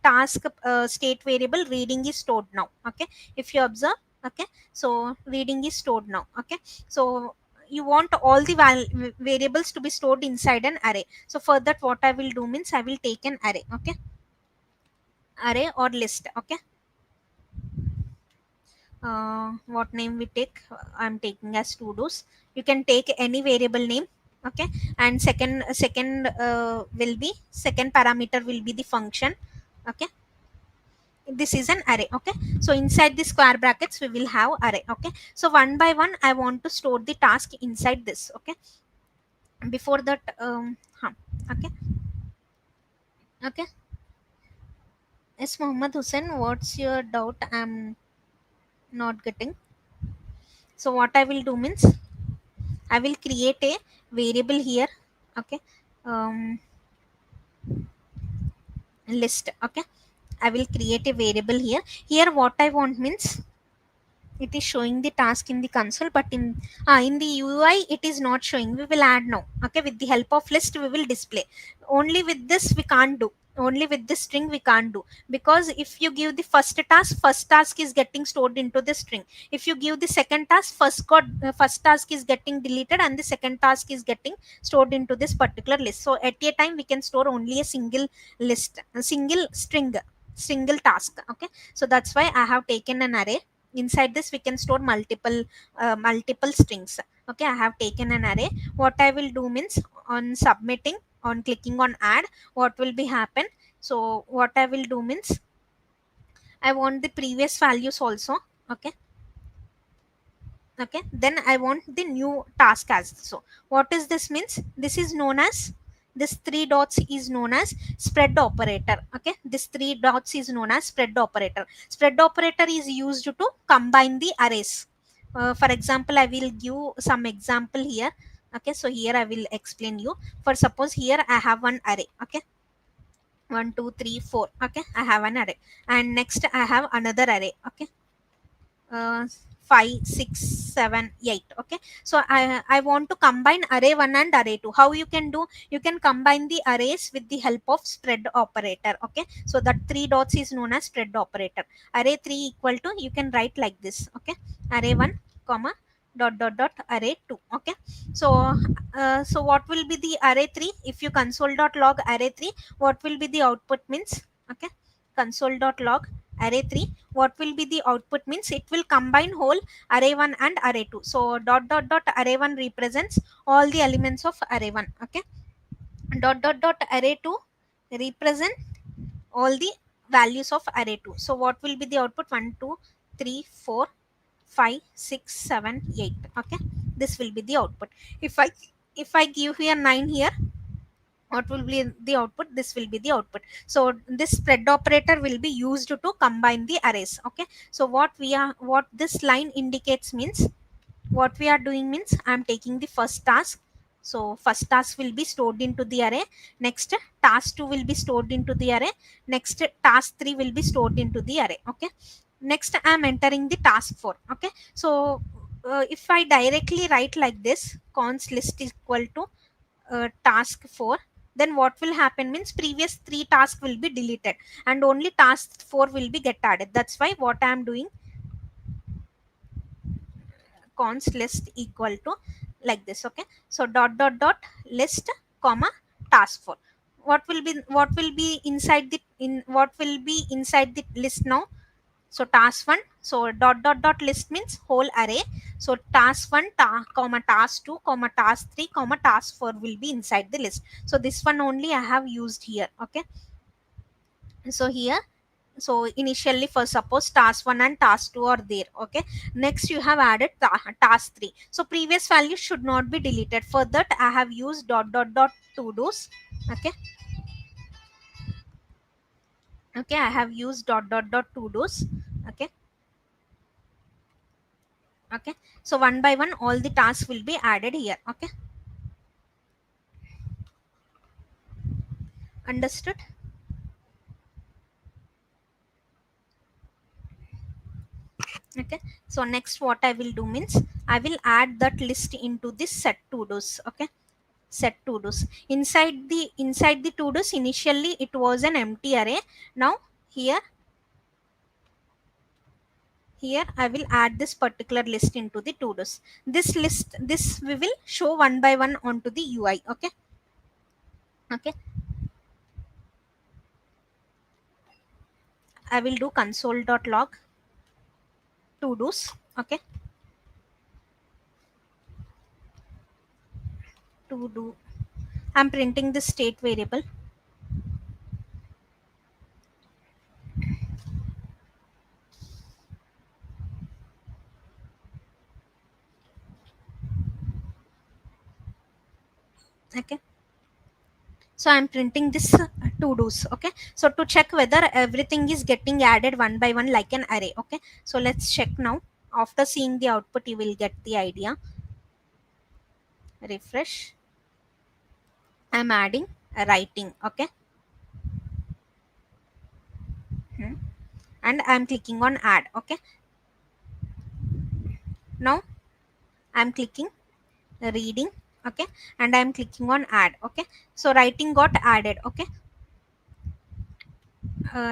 [SPEAKER 1] task state variable, reading is stored now. Okay, if you observe, okay, so reading is stored now. Okay, so you want all the variables to be stored inside an array. So for that, what I will do means, I will take an array. Okay, array or list. Okay, what name we take? I'm taking as to dos. You can take any variable name. Okay, and will be second parameter will be the function. Okay, this is an array. Okay, so inside the square brackets we will have array. Okay, so one by one I want to store the task inside this. Okay, before that, okay, okay, yes, Muhammad Hussein, what's your doubt? I'm not getting. So what I will do means, I will create a variable here. Okay, um list. Okay, I will create a variable here. Here what I want means, it is showing the task in the console, but in the UI it is not showing. We will add now. Okay, with the help of list we will display. Only with this we can't do. Only with this string we can't do, because if you give the first task is getting stored into the string. If you give the second task, first task is getting deleted and the second task is getting stored into this particular list. So at a time we can store only a single list, a single string, single task. Okay, so that's why I have taken an array. Inside this we can store multiple strings. Okay, I have taken an array. What I will do means, on submitting, on clicking on add, what will be happen? So what I will do means, I want the previous values also. Okay, okay, then I want the new task as. So what is this means? This is known as, this three dots is known as spread operator. Okay, this three dots is known as spread operator. Spread operator is used to combine the arrays. For example, I will give some example here. Okay, so here I will explain you. For suppose here I have one array. Okay, 1 2 3 4. Okay, I have an array, and next I have another array. Okay, uh, 5, 6, 7, 8. Okay, so I want to combine array 1 and array 2. How you can do? You can combine the arrays with the help of spread operator. Okay, so that 3 dots is known as spread operator. Array 3 equal to, you can write like this. Okay, array 1 comma dot dot dot array 2. Okay, so so what will be the array 3? If you console.log array 3, what will be the output means? Okay, console.log array 3, what will be the output means? It will combine whole array 1 and array 2. So dot dot dot array 1 represents all the elements of array 1. Okay, dot dot dot array 2 represent all the values of array 2. So what will be the output? 1, 2, 3, 4, 5, 6, 7, 8. Okay, this will be the output. If I give here 9 here, what will be the output? This will be the output. So this spread operator will be used to combine the arrays. Okay, so what this line indicates means, what we are doing means, I'm taking the first task. So first task will be stored into the array. Next task 2 will be stored into the array. Next task 3 will be stored into the array. Okay, next I'm entering the task 4. Okay, so if I directly write like this, const list is equal to task 4, then what will happen means, previous 3 tasks will be deleted and only task 4 will be get added. That's why what I am doing, const list equal to like this. Okay, so dot dot dot list comma task 4. What will be inside the, in what will be inside the list now? So task 1, so dot dot dot list means whole array. So task 1 comma task 2 comma task 3 comma task 4 will be inside the list. So this one only I have used here. Okay, so here, so initially, for suppose task 1 and task 2 are there. Okay, next you have added task 3. So previous value should not be deleted. For that I have used dot dot dot to do's. Okay, okay, I have used dot dot dot to do's. Okay, okay, so one by one all the tasks will be added here. Okay, understood? Okay, so next what I will do means, I will add that list into this set to do's. Okay, set to do's. Inside the to do's, initially it was an empty array. Now here I will add this particular list into the to do's. This list, this we will show one by one onto the UI. Okay, okay, I will do console.log to do's. Okay, to do, I'm printing the state variable. Okay, so I'm printing this to do's. Okay, so to check whether everything is getting added one by one like an array. Okay, so let's check now. After seeing the output you will get the idea. Refresh. I'm adding writing. Okay, and I'm clicking on add. Okay, now I'm clicking reading. Okay, and I'm clicking on add. Okay, so writing got added. Okay,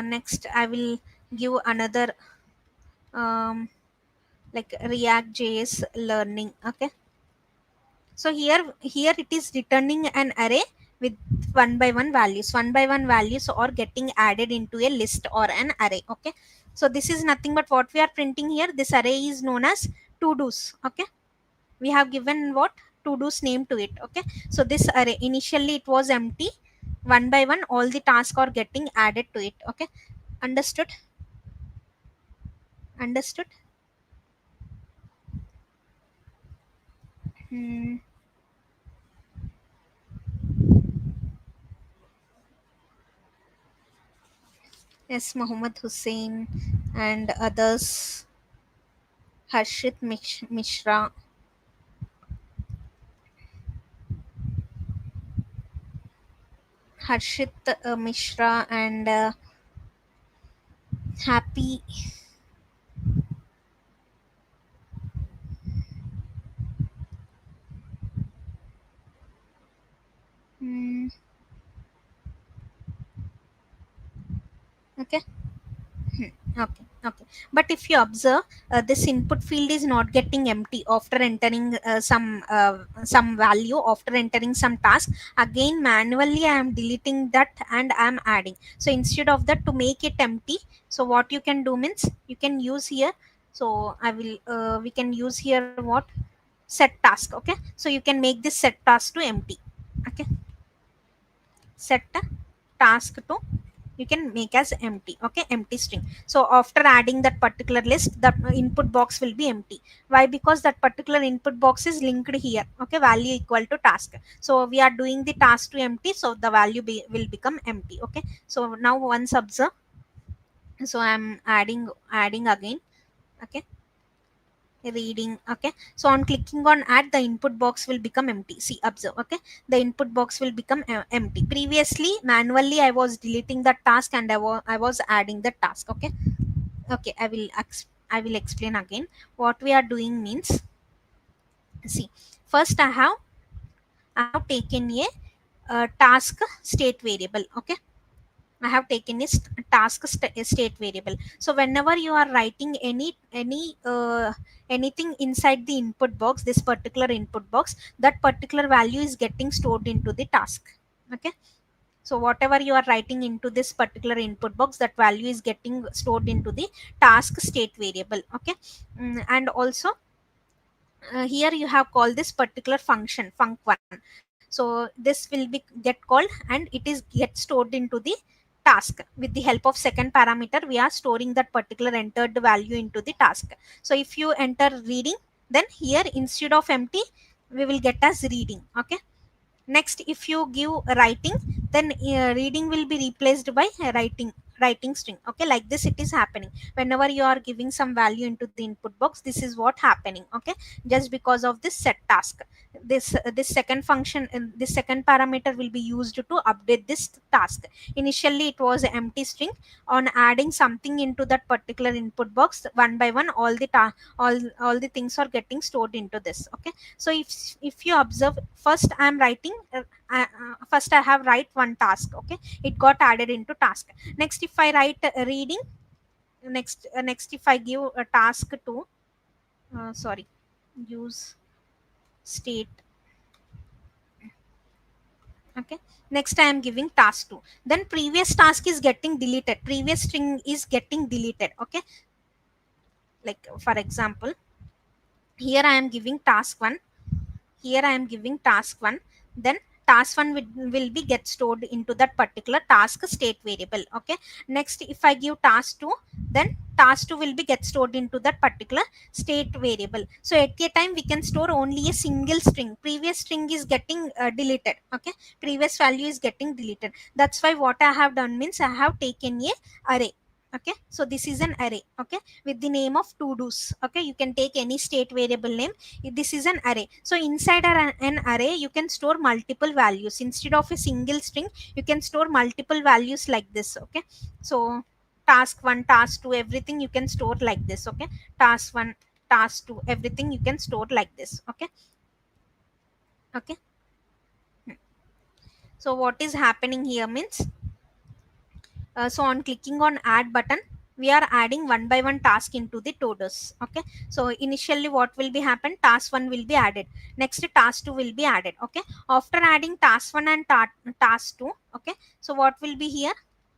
[SPEAKER 1] next I will give another like Reactjs learning. Okay, so here it is returning an array with one by one values. One by one values are getting added into a list or an array. Okay, so this is nothing but what we are printing here. This array is known as to do's. Okay, we have given what? To do's name to it. Okay, so this array initially it was empty. One by one all the tasks are getting added to it. Okay, understood? Understood? Hmm. Yes, Muhammad Hussein and others. Harshit Mishra. Harshit Mishra and Happy Okay. Okay, okay. But if you observe, this input field is not getting empty after entering some value, after entering some task. Again, manually I am deleting that and I am adding. So instead of that, to make it empty, so what you can do means you can use here. So I will we can use here what, set task. Okay, so you can make this set task to empty. Okay, set task to, you can make as empty. Okay, empty string. So after adding that particular list, the input box will be empty. Why? Because that particular input box is linked here. Okay, value equal to task. So we are doing the task to empty, so the value will become empty. Okay, so now once observe, so I'm adding again. Okay, reading. Okay, so on clicking on add, the input box will become empty. See, observe. Okay, the input box will become empty. Previously manually I was deleting the task and I was adding the task. Okay, okay, I will explain again. What we are doing means, see, first I have taken a task state variable. Okay, I have taken a state variable. So whenever you are writing anything inside the input box, this particular input box, that particular value is getting stored into the task. Okay, so whatever you are writing into this particular input box, that value is getting stored into the task state variable. Okay, and also here you have called this particular function func1. So this will be get called and it is get stored into the task. With the help of second parameter, we are storing that particular entered value into the task. So if you enter reading, then here instead of empty, we will get as reading. Okay, next if you give writing, then reading will be replaced by writing string. Okay, like this it is happening whenever you are giving some value into the input box. This is what happening. Okay, just because of this set task, this second function and this second parameter will be used to update this task. Initially it was empty string. On adding something into that particular input box, one by one all the things are getting stored into this. Okay, so if you observe, first I am writing first I have write one task. Okay, it got added into task. Next if I write reading, next if I give a task to sorry, use state. Okay, next I am giving task 2, then previous task is getting deleted, previous string is getting deleted. Okay, like for example, here I am giving task 1, here I am giving task 1, then task 1 will be get stored into that particular task state variable. Okay, next if I give task 2, then task 2 will be get stored into that particular state variable. So at a time we can store only a single string, previous string is getting deleted. Okay, previous value is getting deleted. That's why what I have done means I have taken a array. Okay, so this is an array. Okay, with the name of to do's. Okay, you can take any state variable name. This is an array. So inside an array you can store multiple values. Instead of a single string, you can store multiple values like this. Okay, so task 1, task 2, everything you can store like this. Okay, task 1, task 2, everything you can store like this. Okay, okay. So what is happening here means, so on clicking on add button, we are adding one by one task into the todos. Okay, so initially what will be happen, task 1 will be added, next task 2 will be added. Okay, after adding task 1 and task 2, okay, so what will be here,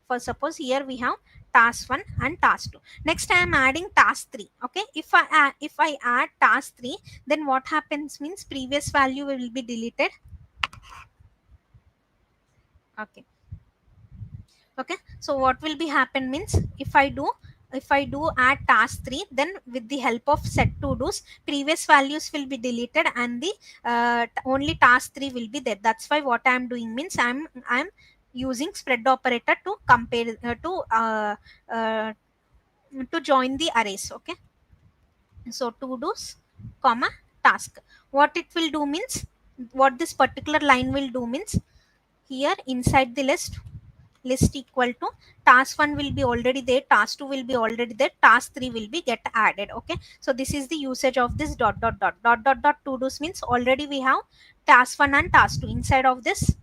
[SPEAKER 1] for suppose here we have task 1 and task 2, next I am adding task 3. Okay, if I add task 3, then what happens means previous value will be deleted. Okay, okay, so what will be happen means, if I do add task 3, then with the help of set to do's, previous values will be deleted and the only task 3 will be there. That's why what I am doing means I'm using spread operator to compare uh, to join the arrays. Okay, so to do's comma task, what it will do means, what this particular line will do means, here inside the list equal to task 1 will be already there, task 2 will be already there, task 3 will be get added. Okay, so this is the usage of this dot to do's means already we have task 1 and task 2 inside of this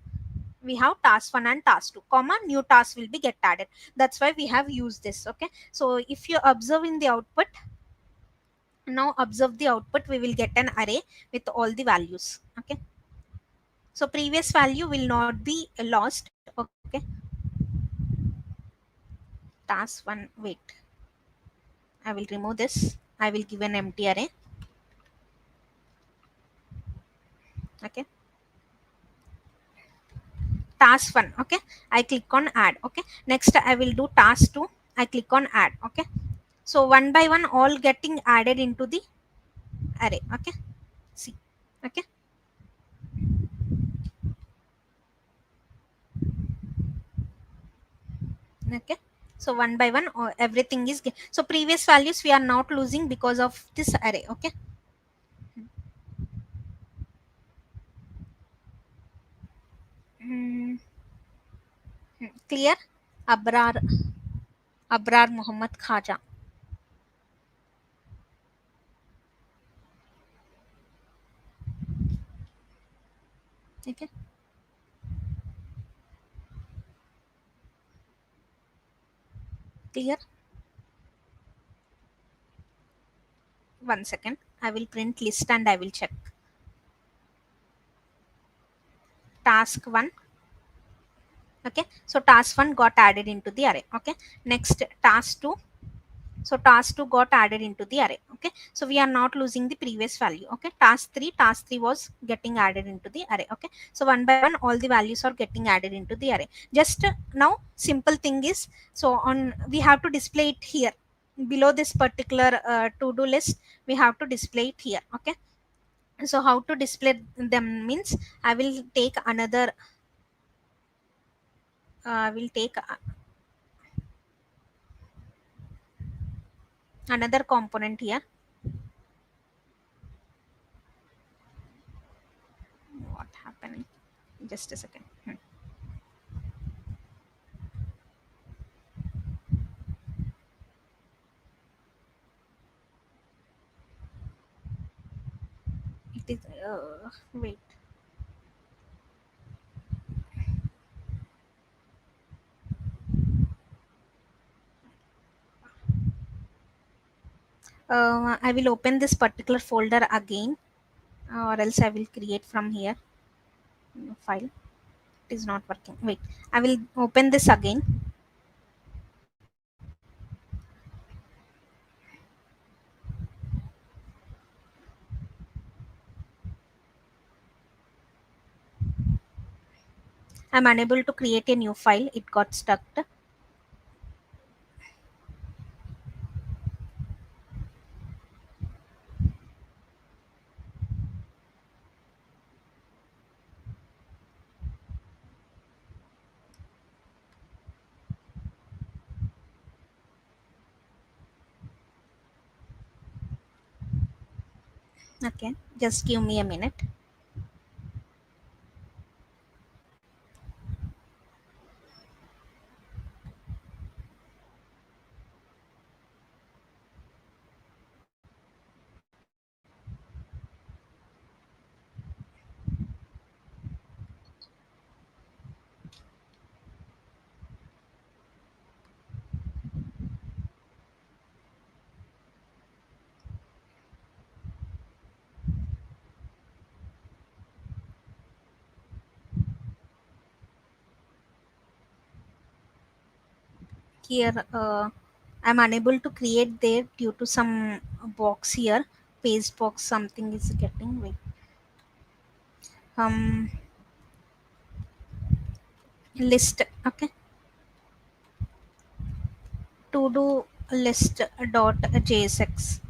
[SPEAKER 1] We have task 1 and task 2 comma new task will be get added. That's why we have used this. Okay, so if you observe in the output, now observe the output, we will get an array with all the values. Okay, so previous value will not be lost. Okay, task 1, wait, I will remove this. I will give an empty array. Okay, task 1. Okay, I click on add. Okay, next I will do task 2. I click on add. Okay, so one by one all getting added into the array. Okay, see. Okay, okay, so one by one everything is so previous values we are not losing because of this array. Okay, Hmm, clear. Abrar Muhammad Khaja. Okay, clear. 1 second, I will print list and I will check. Task 1. Okay, so task 1 got added into the array. Okay, next task 2. So task 2 got added into the array. Okay, so we are not losing the previous value. Okay, task 3 was getting added into the array. Okay, so one by one all the values are getting added into the array. Just now simple thing is, so on we have to display it here below this particular to do list. We have to display it here. Okay, so how to display them means, I will take another I will take another component here. What happened? Just a second. It is wait. I will open this particular folder again, or else I will create from here. File. It is not working. Wait, I will open this again. I'm unable to create a new file. It got stuck. Okay, just give me a minute. Here, I'm unable to create there due to some box here. Paste box something is getting. Wait. Um, list. Okay. To do list dot jsx.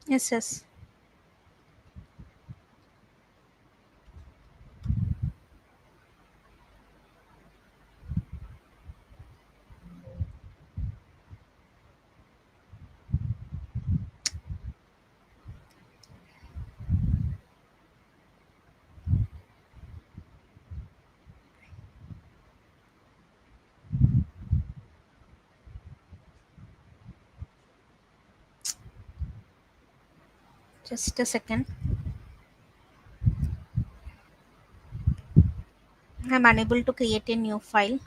[SPEAKER 1] Yes, yes. Just a second. I'm unable to create a new file.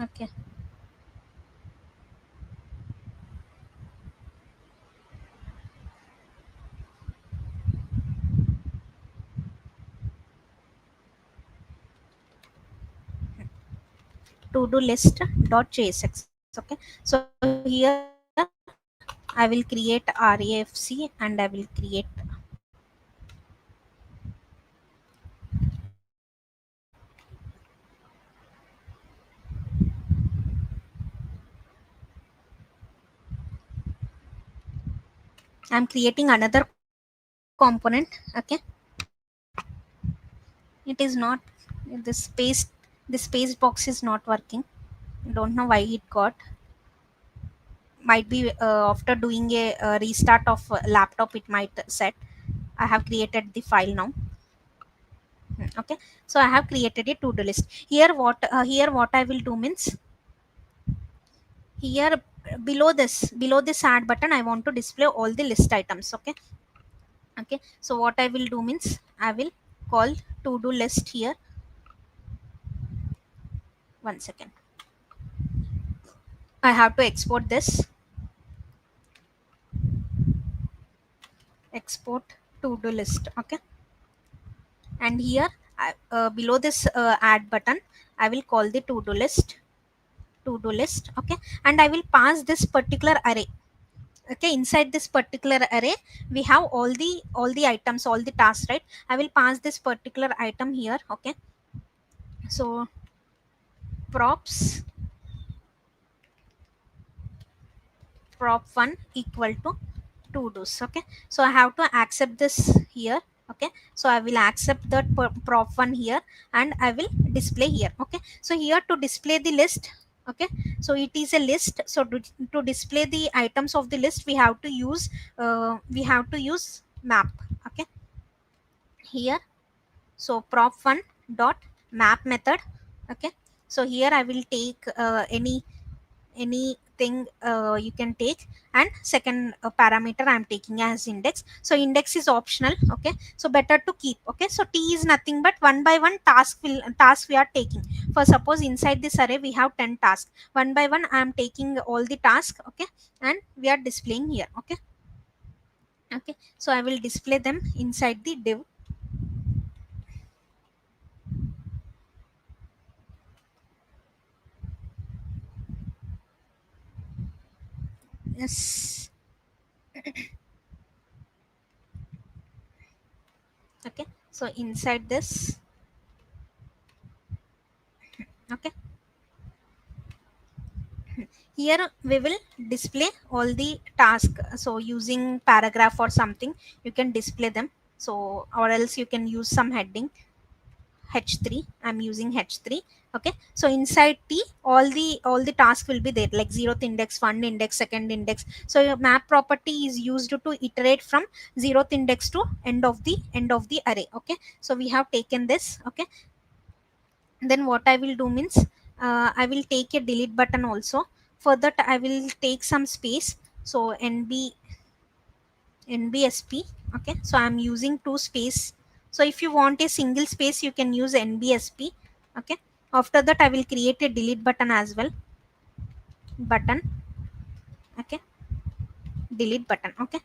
[SPEAKER 1] Okay. To do list dot jsx. Okay. So here I will create RAFC and I will create, I'm creating another component. Okay. It is not, the space, the space box is not working. Don't know why it got. Might be after doing a restart of laptop it might set. I have created the file now. Okay, so I have created a to-do list. Here what I will do means, here below this add button I want to display all the list items. Okay. Okay, so what I will do means, I will call to-do list here. One second, I have to export this. Export to-do list. Okay, and here below this add button I will call the to-do list. Okay, and I will pass this particular array. Okay, inside this particular array we have all the items, all the tasks, right? I will pass this particular item here. Okay, so props prop1 equal to do's. Okay, so I have to accept this here. Okay, so I will accept that prop1 here and I will display here. Okay, so here to display the list. Okay, so it is a list, so to display the items of the list we have to use map. Okay, here, so prop1 dot map method. Okay, so here I will take anything you can take, and second parameter I'm taking as index. So index is optional. Okay, so better to keep. Okay, so t is nothing but one by one task we are taking. For suppose inside this array we have 10 tasks, one by one I am taking all the tasks. Okay, and we are displaying here. Okay. Okay, so I will display them inside the div. Yes. Okay, so inside this. Okay, here we will display all the task. So using paragraph or something you can display them. So or else you can use some heading. H3, I'm using H3. Okay, so inside t all the tasks will be there, like zeroth index, one index, second index. So your map property is used to iterate from zeroth index to end of the array. Okay, so we have taken this. Okay, then what I will do means, I will take a delete button also. For that I will take some space. So nbsp. Okay, so I'm using two space. So if you want a single space you can use nbsp. Okay, after that I will create a delete button as well. Button. Okay, delete button. Okay.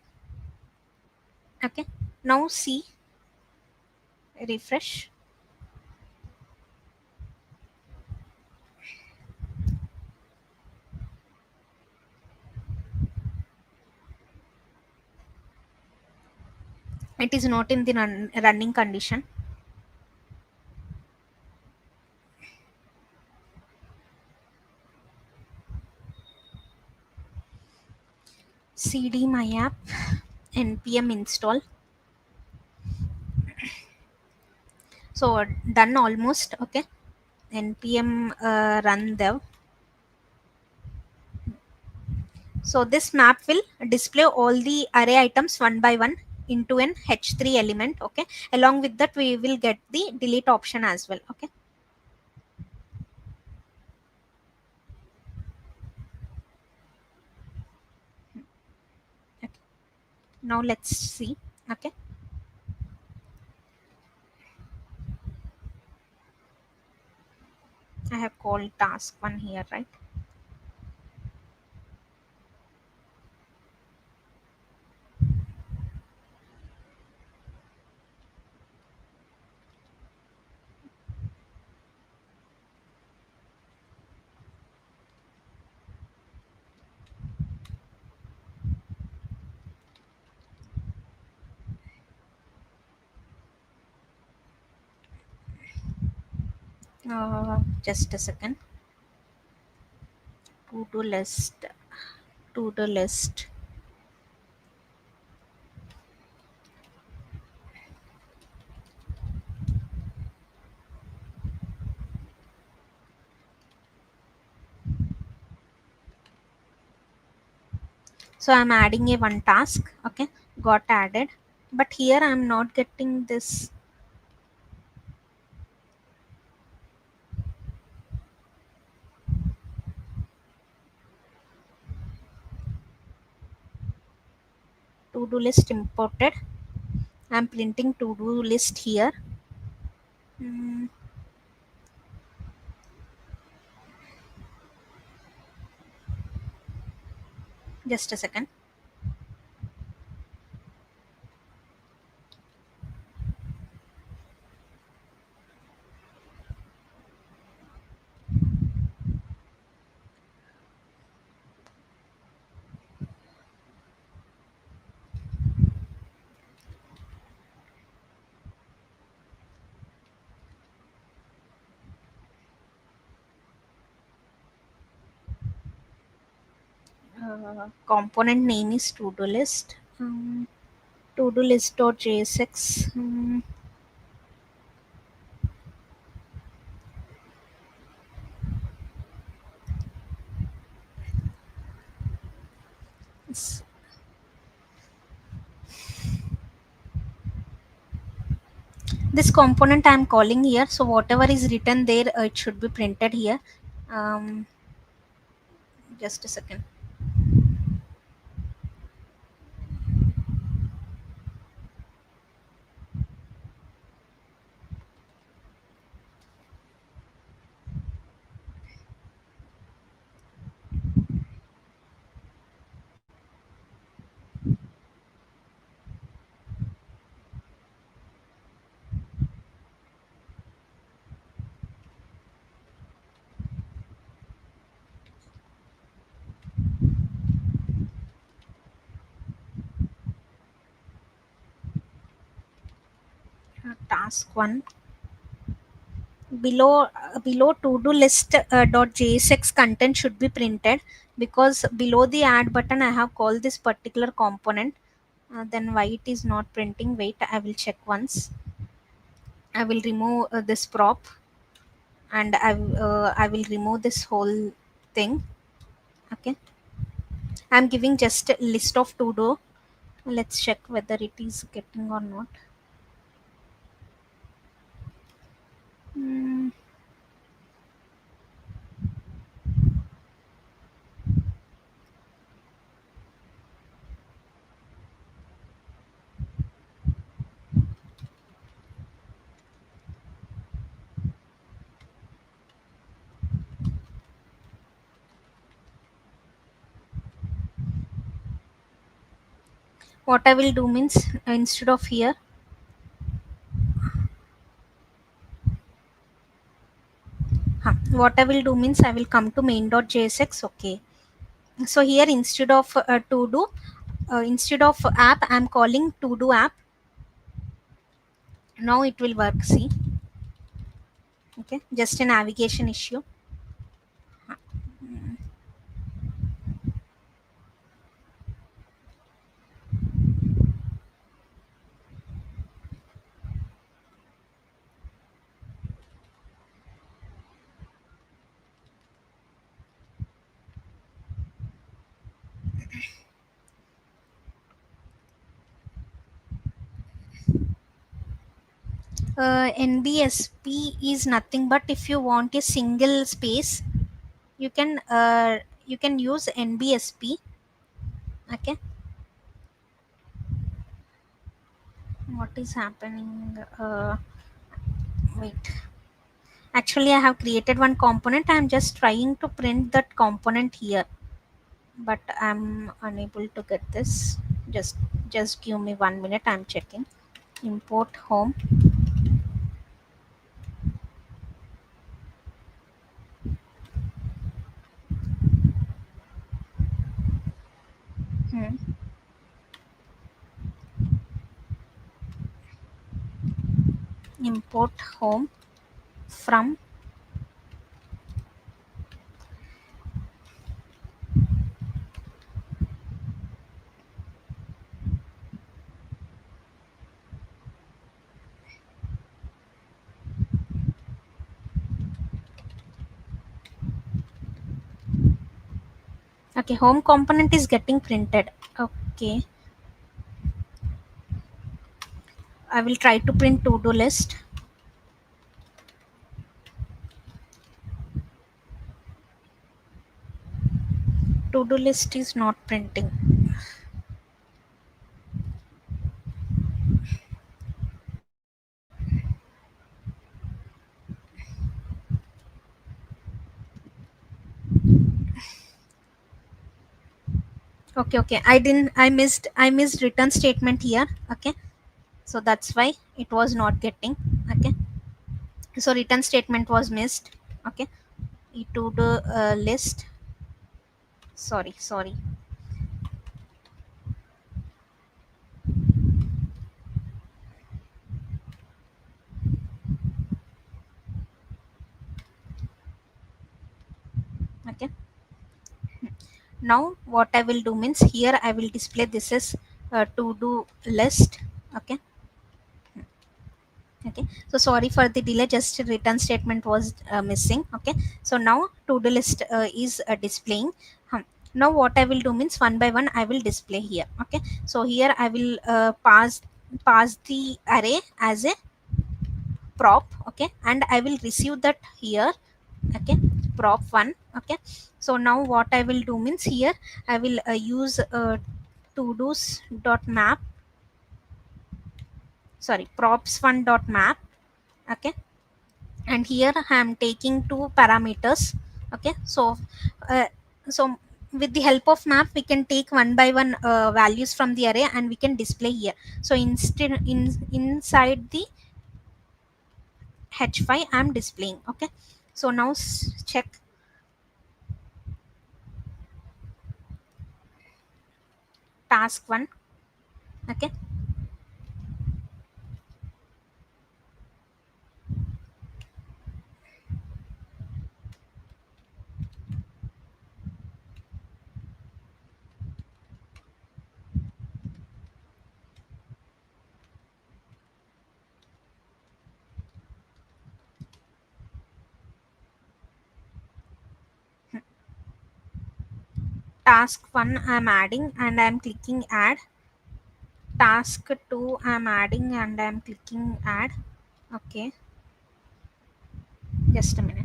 [SPEAKER 1] Okay, now see, refresh. It is not in the running condition. Cd my app, npm install. So done almost. Okay, npm run dev. So this map will display all the array items one by one into an h3 element. Okay, along with that we will get the delete option as well. Okay. Okay. Now let's see. Okay. I have called task one here, right? Just a second. To-do list. To-do list. So I'm adding a one task. Okay, got added. But here I'm not getting this to-do list imported. I'm printing to-do list here. Mm, just a second. Component name is to-do list. To-do list.jsx. S- this component I'm calling here. So whatever is written there, it should be printed here. Um, just a second. Task one. Below to do list dot jsx content should be printed, because below the add button I have called this particular component. Then why it is not printing? Wait, I will check once. I will remove this prop, and I will remove this whole thing. Okay, I'm giving just a list of to do. Let's check whether it is getting or not. Hmm, what I will do means, instead of here, what I will do means I will come to main.jsx. Okay, so here instead of to do, instead of app I'm calling to do app. Now it will work, see. Okay, just a navigation issue. NBSP is nothing but if you want a single space, you can use NBSP. Okay, what is happening? Wait. Actually, I have created one component. I'm just trying to print that component here, but I'm unable to get this. Just just give me 1 minute. I'm checking. Import home. Hmm. Import home from. Okay, home component is getting printed. Okay, I will try to print to-do list. To-do list is not printing. Okay, okay. I missed return statement here. Okay, so that's why it was not getting. Okay, so return statement was missed. Okay, to-do list. Sorry. Okay, now what I will do means here I will display this is to-do list. Okay, okay, so sorry for the delay, just return statement was missing. Okay, so now to-do list is displaying. Now what I will do means one by one I will display here. Okay, so here I will pass the array as a prop. Okay, and I will receive that here. Okay, prop 1. Okay, so now what I will do means here I will use to dos dot map, sorry, props 1 dot map. Okay, and here I am taking two parameters. Okay, uh, so with the help of map we can take one by one values from the array and we can display here. So instead inside the h5 I am displaying. Okay, so now check task 1. Okay, task 1 I'm adding and I'm clicking add. Task 2 I'm adding and I'm clicking add. Okay, just a minute.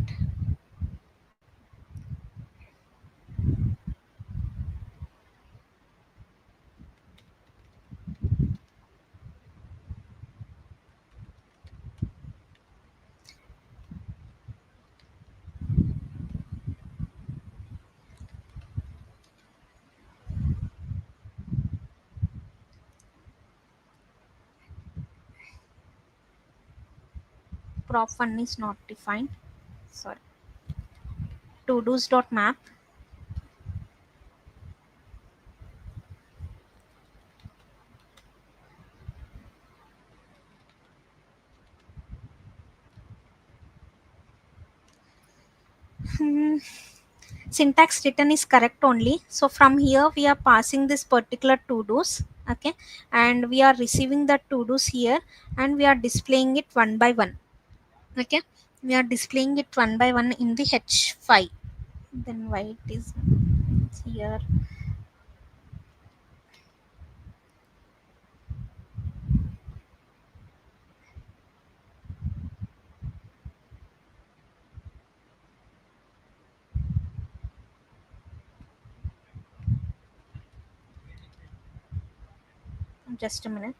[SPEAKER 1] Prop 1 is not defined. Sorry. To dos dot map. Hmm, syntax written is correct only. So from here we are passing this particular to dos. Okay, and we are receiving the to dos here and we are displaying it one by one. Okay, we are displaying it one by one in the h5. Then why it is here? Just a minute.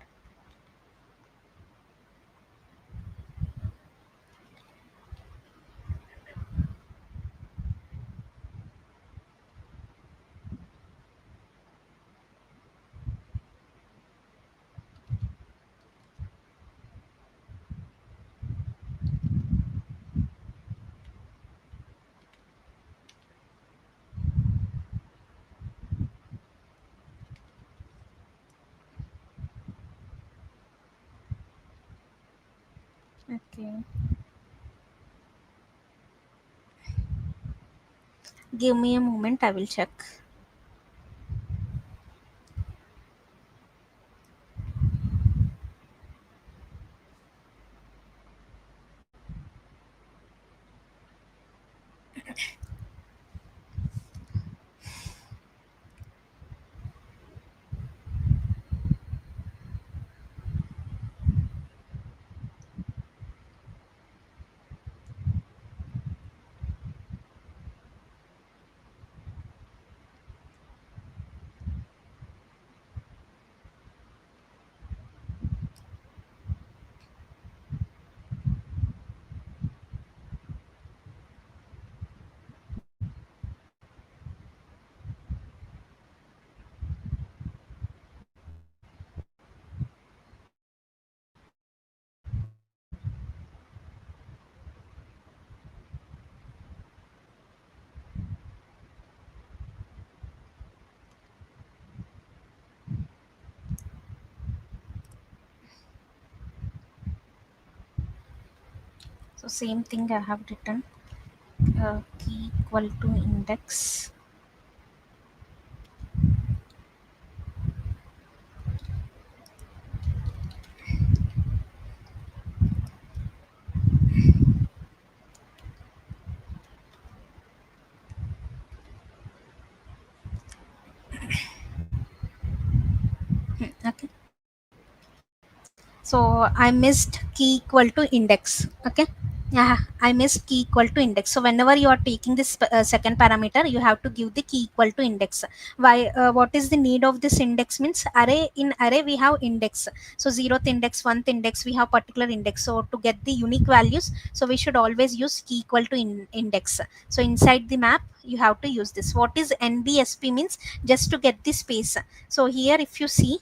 [SPEAKER 1] Okay, give me a moment, I will check. So same thing I have written, key equal to index. Okay, so I missed key equal to index. Okay, yeah, I missed key equal to index. So whenever you are taking this second parameter, you have to give the key equal to index. Why? What is the need of this index? Means array, in array we have index. So zeroth index, 1th index, we have particular index. So to get the unique values, so we should always use key equal to index. So inside the map you have to use this. What is NBSP means? Just to get the space. So here if you see,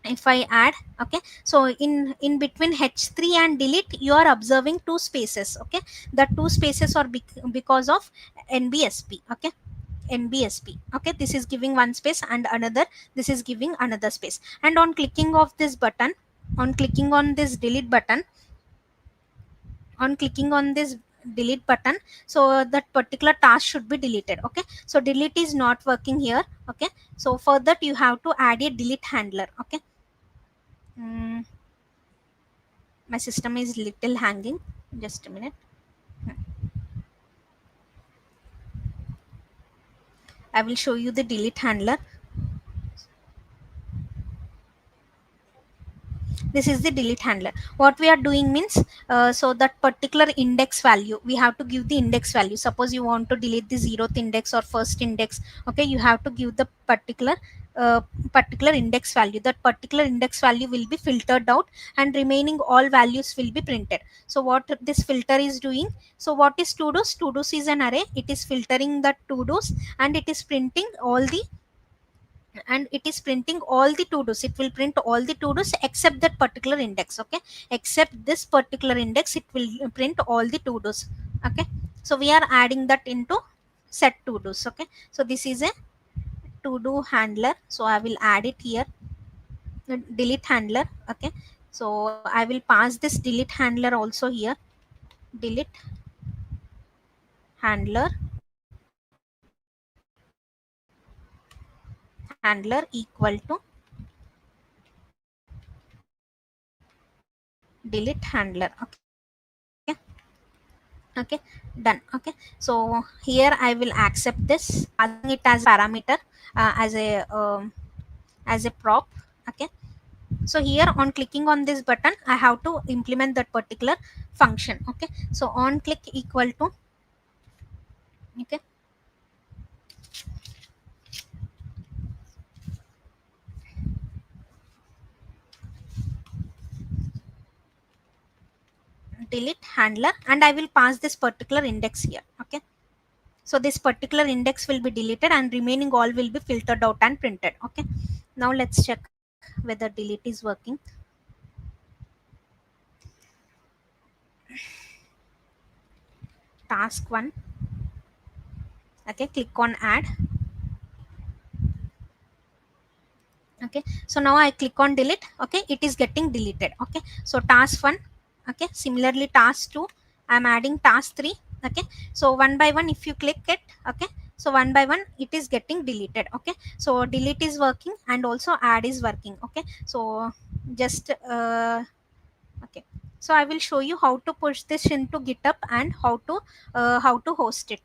[SPEAKER 1] if I add, okay, so in between h3 and delete you are observing two spaces. Okay, the two spaces are because of NBSP. Okay, NBSP. Okay, this is giving one space and another, this is giving another space. And on clicking of this button, on clicking on this delete button, on clicking on this delete button, so that particular task should be deleted. Okay, so delete is not working here. Okay, so for that you have to add a delete handler. Okay. Mm, my system is little hanging, just a minute. I will show you the delete handler. This is the delete handler. What we are doing means, so that particular index value, we have to give the index value. Suppose you want to delete the 0th index or first index. Okay, you have to give the uh, particular index value. That particular index value will be filtered out and remaining all values will be printed. So what this filter is doing, so what is to do's? To do's is an array, it is filtering the to do's and it is printing all the, and it is printing all the to do's. It will print all the to do's except that particular index. Okay, except this particular index, it will print all the to do's. Okay, so we are adding that into set to do's. Okay, so this is a to do handler, so I will add it here, delete handler. Okay, so I will pass this delete handler also here, delete handler, handler equal to delete handler. Okay, okay, done. Okay, so here I will accept this, passing it as parameter, as a prop. Okay, so here on clicking on this button I have to implement that particular function. Okay, so on click equal to, okay, delete handler, and I will pass this particular index here. Okay, so this particular index will be deleted and remaining all will be filtered out and printed. Okay, now let's check whether delete is working. Task 1. Okay, click on add. Okay, so now I click on delete. Okay, it is getting deleted. Okay, so task 1. Okay, similarly task 2, I'm adding task 3. Okay, so one by one if you click it, okay, so one by one it is getting deleted. Okay, so delete is working and also add is working. Okay, so just okay, so I will show you how to push this into GitHub and how to host it.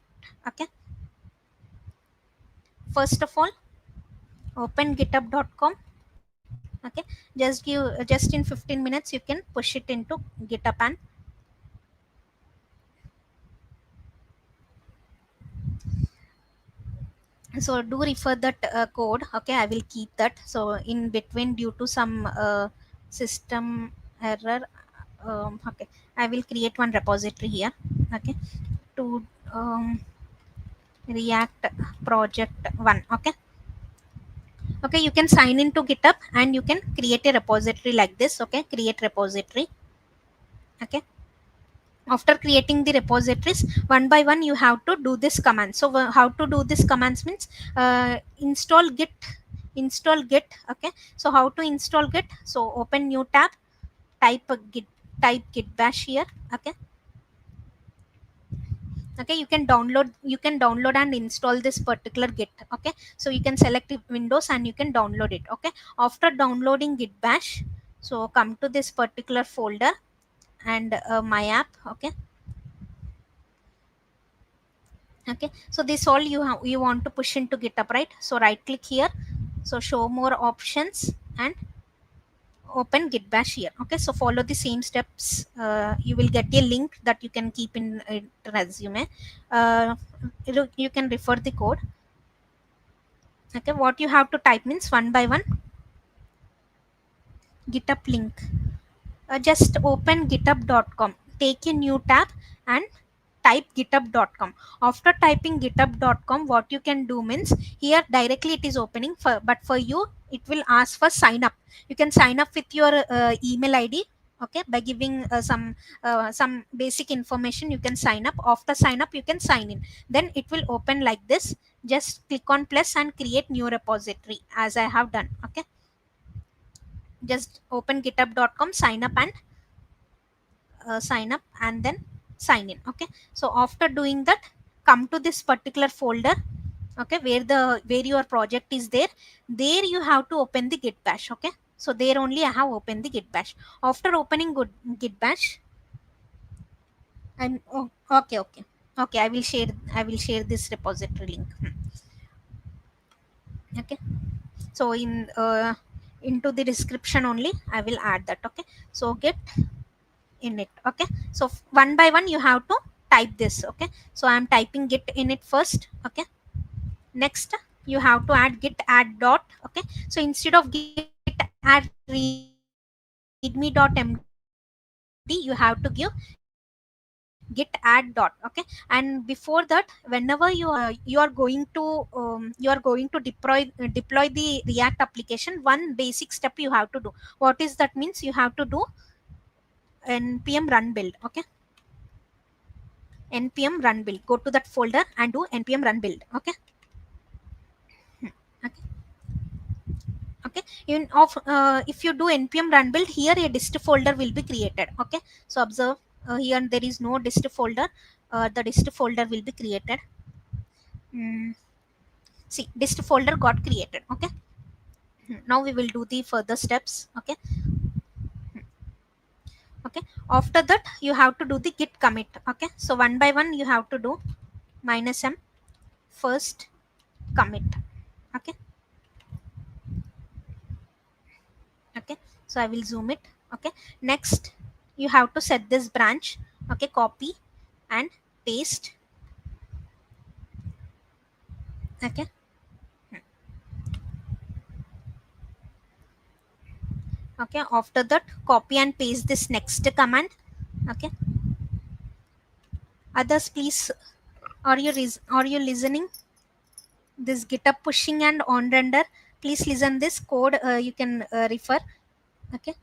[SPEAKER 1] Okay, first of all, open github.com. Okay, just in 15 minutes you can push it into GitHub. And so do refer that code. Okay, I will keep that. So in between, due to some system error, okay, I will create one repository here. Okay, to React project 1. Okay, okay, you can sign into GitHub and you can create a repository like this. Okay, create repository. Okay, after creating the repositories, one by one you have to do this command. So how to do this commands means install git. Okay, so how to install git? So open new tab, type a git type git bash here. Okay, okay, you can download and install this particular git. Okay, so you can select Windows and you can download it. Okay, after downloading git bash, so come to this particular folder and my app. Okay, okay, so this all you want to push into GitHub, right? So right click here, so show more options and open git bash here. Okay, so follow the same steps. You will get a link that you can keep in resume. You can refer the code. Okay, what you have to type means one by one GitHub link. Just open github.com, take a new tab and type github.com. After typing github.com, what you can do means, here directly it is opening, but for you it will ask for sign up. You can sign up with your email ID. Okay, by giving some basic information, you can sign up. After sign up, you can sign in, then it will open like this. Just click on plus and create new repository as I have done. Okay, just open github.com, sign up and then sign in. Okay, so after doing that, come to this particular folder. Okay, where your project is there you have to open the git bash. Okay, so there only I have opened the git bash. After opening git bash, okay, I will share this repository link. Okay, so into the description only I will add that. Okay, so get in it. Okay, so one by one you have to type this. Okay, so I'm typing git in it first. Okay, next you have to add git add dot. Okay, so instead of git add readme.md, you have to give git add dot. Okay, and before that, whenever you are going to deploy the React application, one basic step you have to do. What is that means? You have to do npm run build. Okay, npm run build, go to that folder and do npm run build. Okay, okay, okay, if you do npm run build, here a dist folder will be created. Okay, so observe, here there is no dist folder. The dist folder will be created. See, dist folder got created. Okay, now we will do the further steps. Okay, okay, after that you have to do the git commit. Okay, so one by one you have to do -m first commit. Okay, okay, so I will zoom it. Okay, next you have to set this branch. Okay, copy and paste. Okay, okay, after that copy and paste this next command. Okay, Others, please, are you listening? This GitHub pushing and on render. Please listen this code. You can refer. Okay,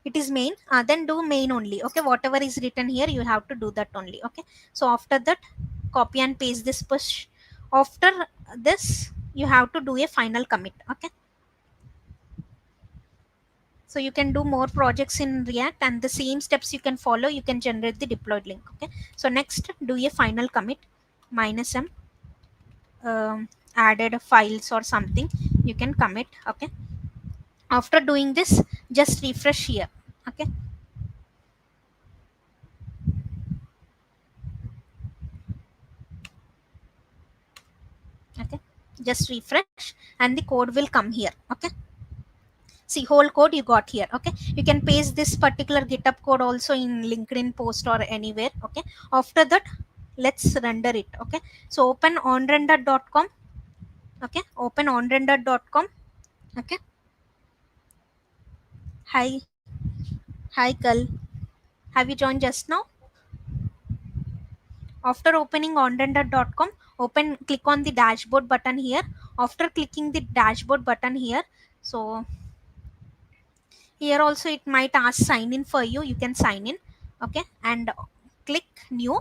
[SPEAKER 1] it is main. Then do main only. Okay, whatever is written here, you have to do that only. Okay, so after that, copy and paste this push. After this, you have to do a final commit. Okay, so you can do more projects in React, and the same steps you can follow. You can generate the deployed link. Okay, so next, do a final commit -m added files or something. You can commit. Okay, after doing this, just refresh here. Okay, okay, just refresh and the code will come here. Okay, see, whole code you got here. Okay, you can paste this particular GitHub code also in LinkedIn post or anywhere. Okay, after that, let's render it. Okay, so open onrender.com. Okay, open onrender.com. Okay, hi, hi Kal, have you joined just now? After opening onrender.com, click on the dashboard button here. After clicking the dashboard button here, so here also it might ask sign in for you. You can sign in. Okay, and click new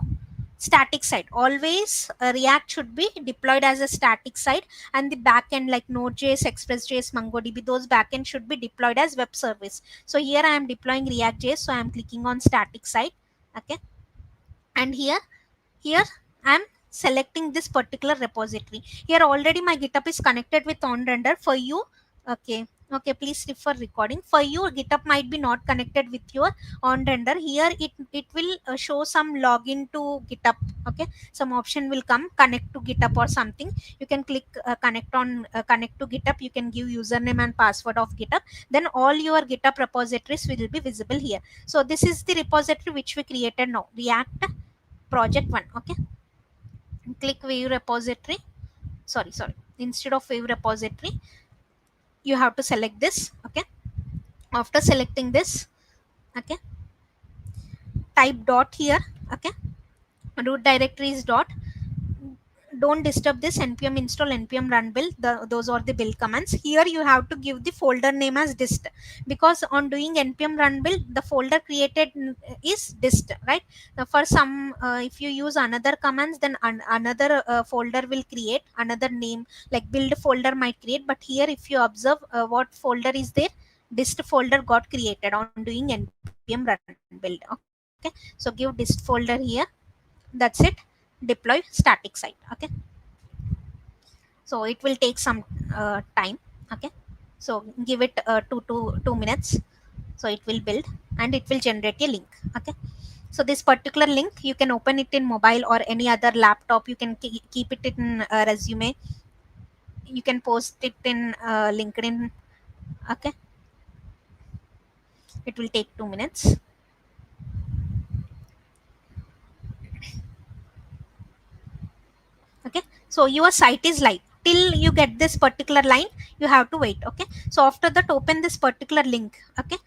[SPEAKER 1] static site. Always React should be deployed as a static site, and the backend like Node.js, Express.js, MongoDB, those backend should be deployed as web service. So here I am deploying React.js, so I am clicking on static site. Okay, and here I'm selecting this particular repository. Here already my GitHub is connected with onrender. For you, okay, okay, please refer recording. For you, GitHub might be not connected with your onrender. Here it will show some login to GitHub. Okay, some option will come, connect to GitHub or something. You can click connect to GitHub. You can give username and password of GitHub. Then all your GitHub repositories will be visible here. So this is the repository which we created now, React project 1. Okay, click view repository. Sorry, instead of view repository, you have to select this. Okay, after selecting this, okay, type dot here. Okay, root directory is dot. Don't disturb this npm install npm run build. Those are the build commands. Here you have to give the folder name as dist, because on doing npm run build, the folder created is dist, right? Now for some, if you use another commands, then another folder will create another name, like build folder might create. But here if you observe, what folder is there, dist folder got created on doing npm run build. Okay, so give dist folder here. That's it. Deploy static site. Okay, so it will take some time. Okay, so give it 2 minutes. So it will build and it will generate a link. Okay, so this particular link, you can open it in mobile or any other laptop. You can keep it in resume. You can post it in LinkedIn. Okay, it will take 2 minutes. Okay, so your site is live. Till you get this particular line, you have to wait. Okay, so after that, open this particular link. Okay,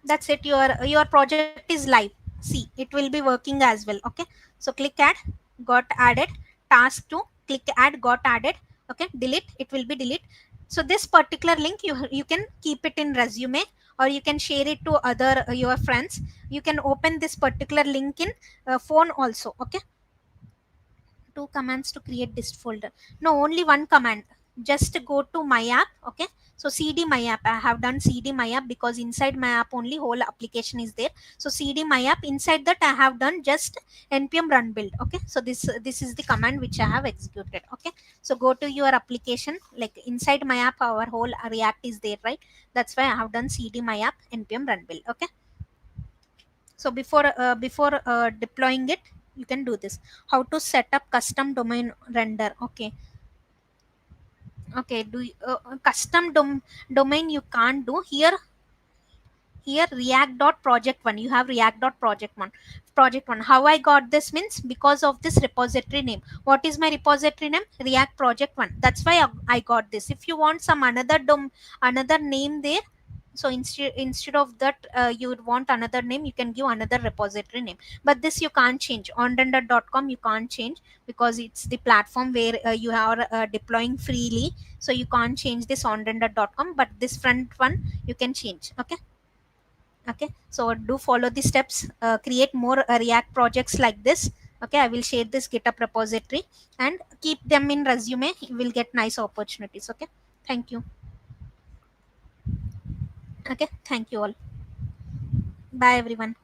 [SPEAKER 1] that's it. Your project is live. See, it will be working as well. Okay, so click add, got added. Task 2, click add, got added. Okay, delete, it will be delete. So this particular link, you can keep it in resume, or you can share it to other your friends. You can open this particular link in phone also. Okay, two commands to create dist folder. No, only one command. Just go to my app. Okay, so cd my app. I have done cd my app because inside my app only whole application is there. So cd my app, inside that I have done just npm run build. Okay, so this is the command which I have executed. Okay, so go to your application, like inside my app our whole React is there, right? That's why I have done cd my app npm run build. Okay, so before deploying it, you can do this. How to set up custom domain render. Okay, okay, custom domain you can't do here. Here react dot project one, you have react dot project one. How I got this means because of this repository name. What is my repository name? React project one. That's why I got this. If you want some another name there, So instead of that, you would want another name, you can give another repository name. But this you can't change. On render.com you can't change, because it's the platform where you are deploying freely. So you can't change this on render.com, but this front one you can change. Okay. Okay, so do follow the steps, create more React projects like this. Okay, I will share this GitHub repository, and keep them in resume. You will get nice opportunities. Okay, thank you. Okay, thank you all. Bye everyone.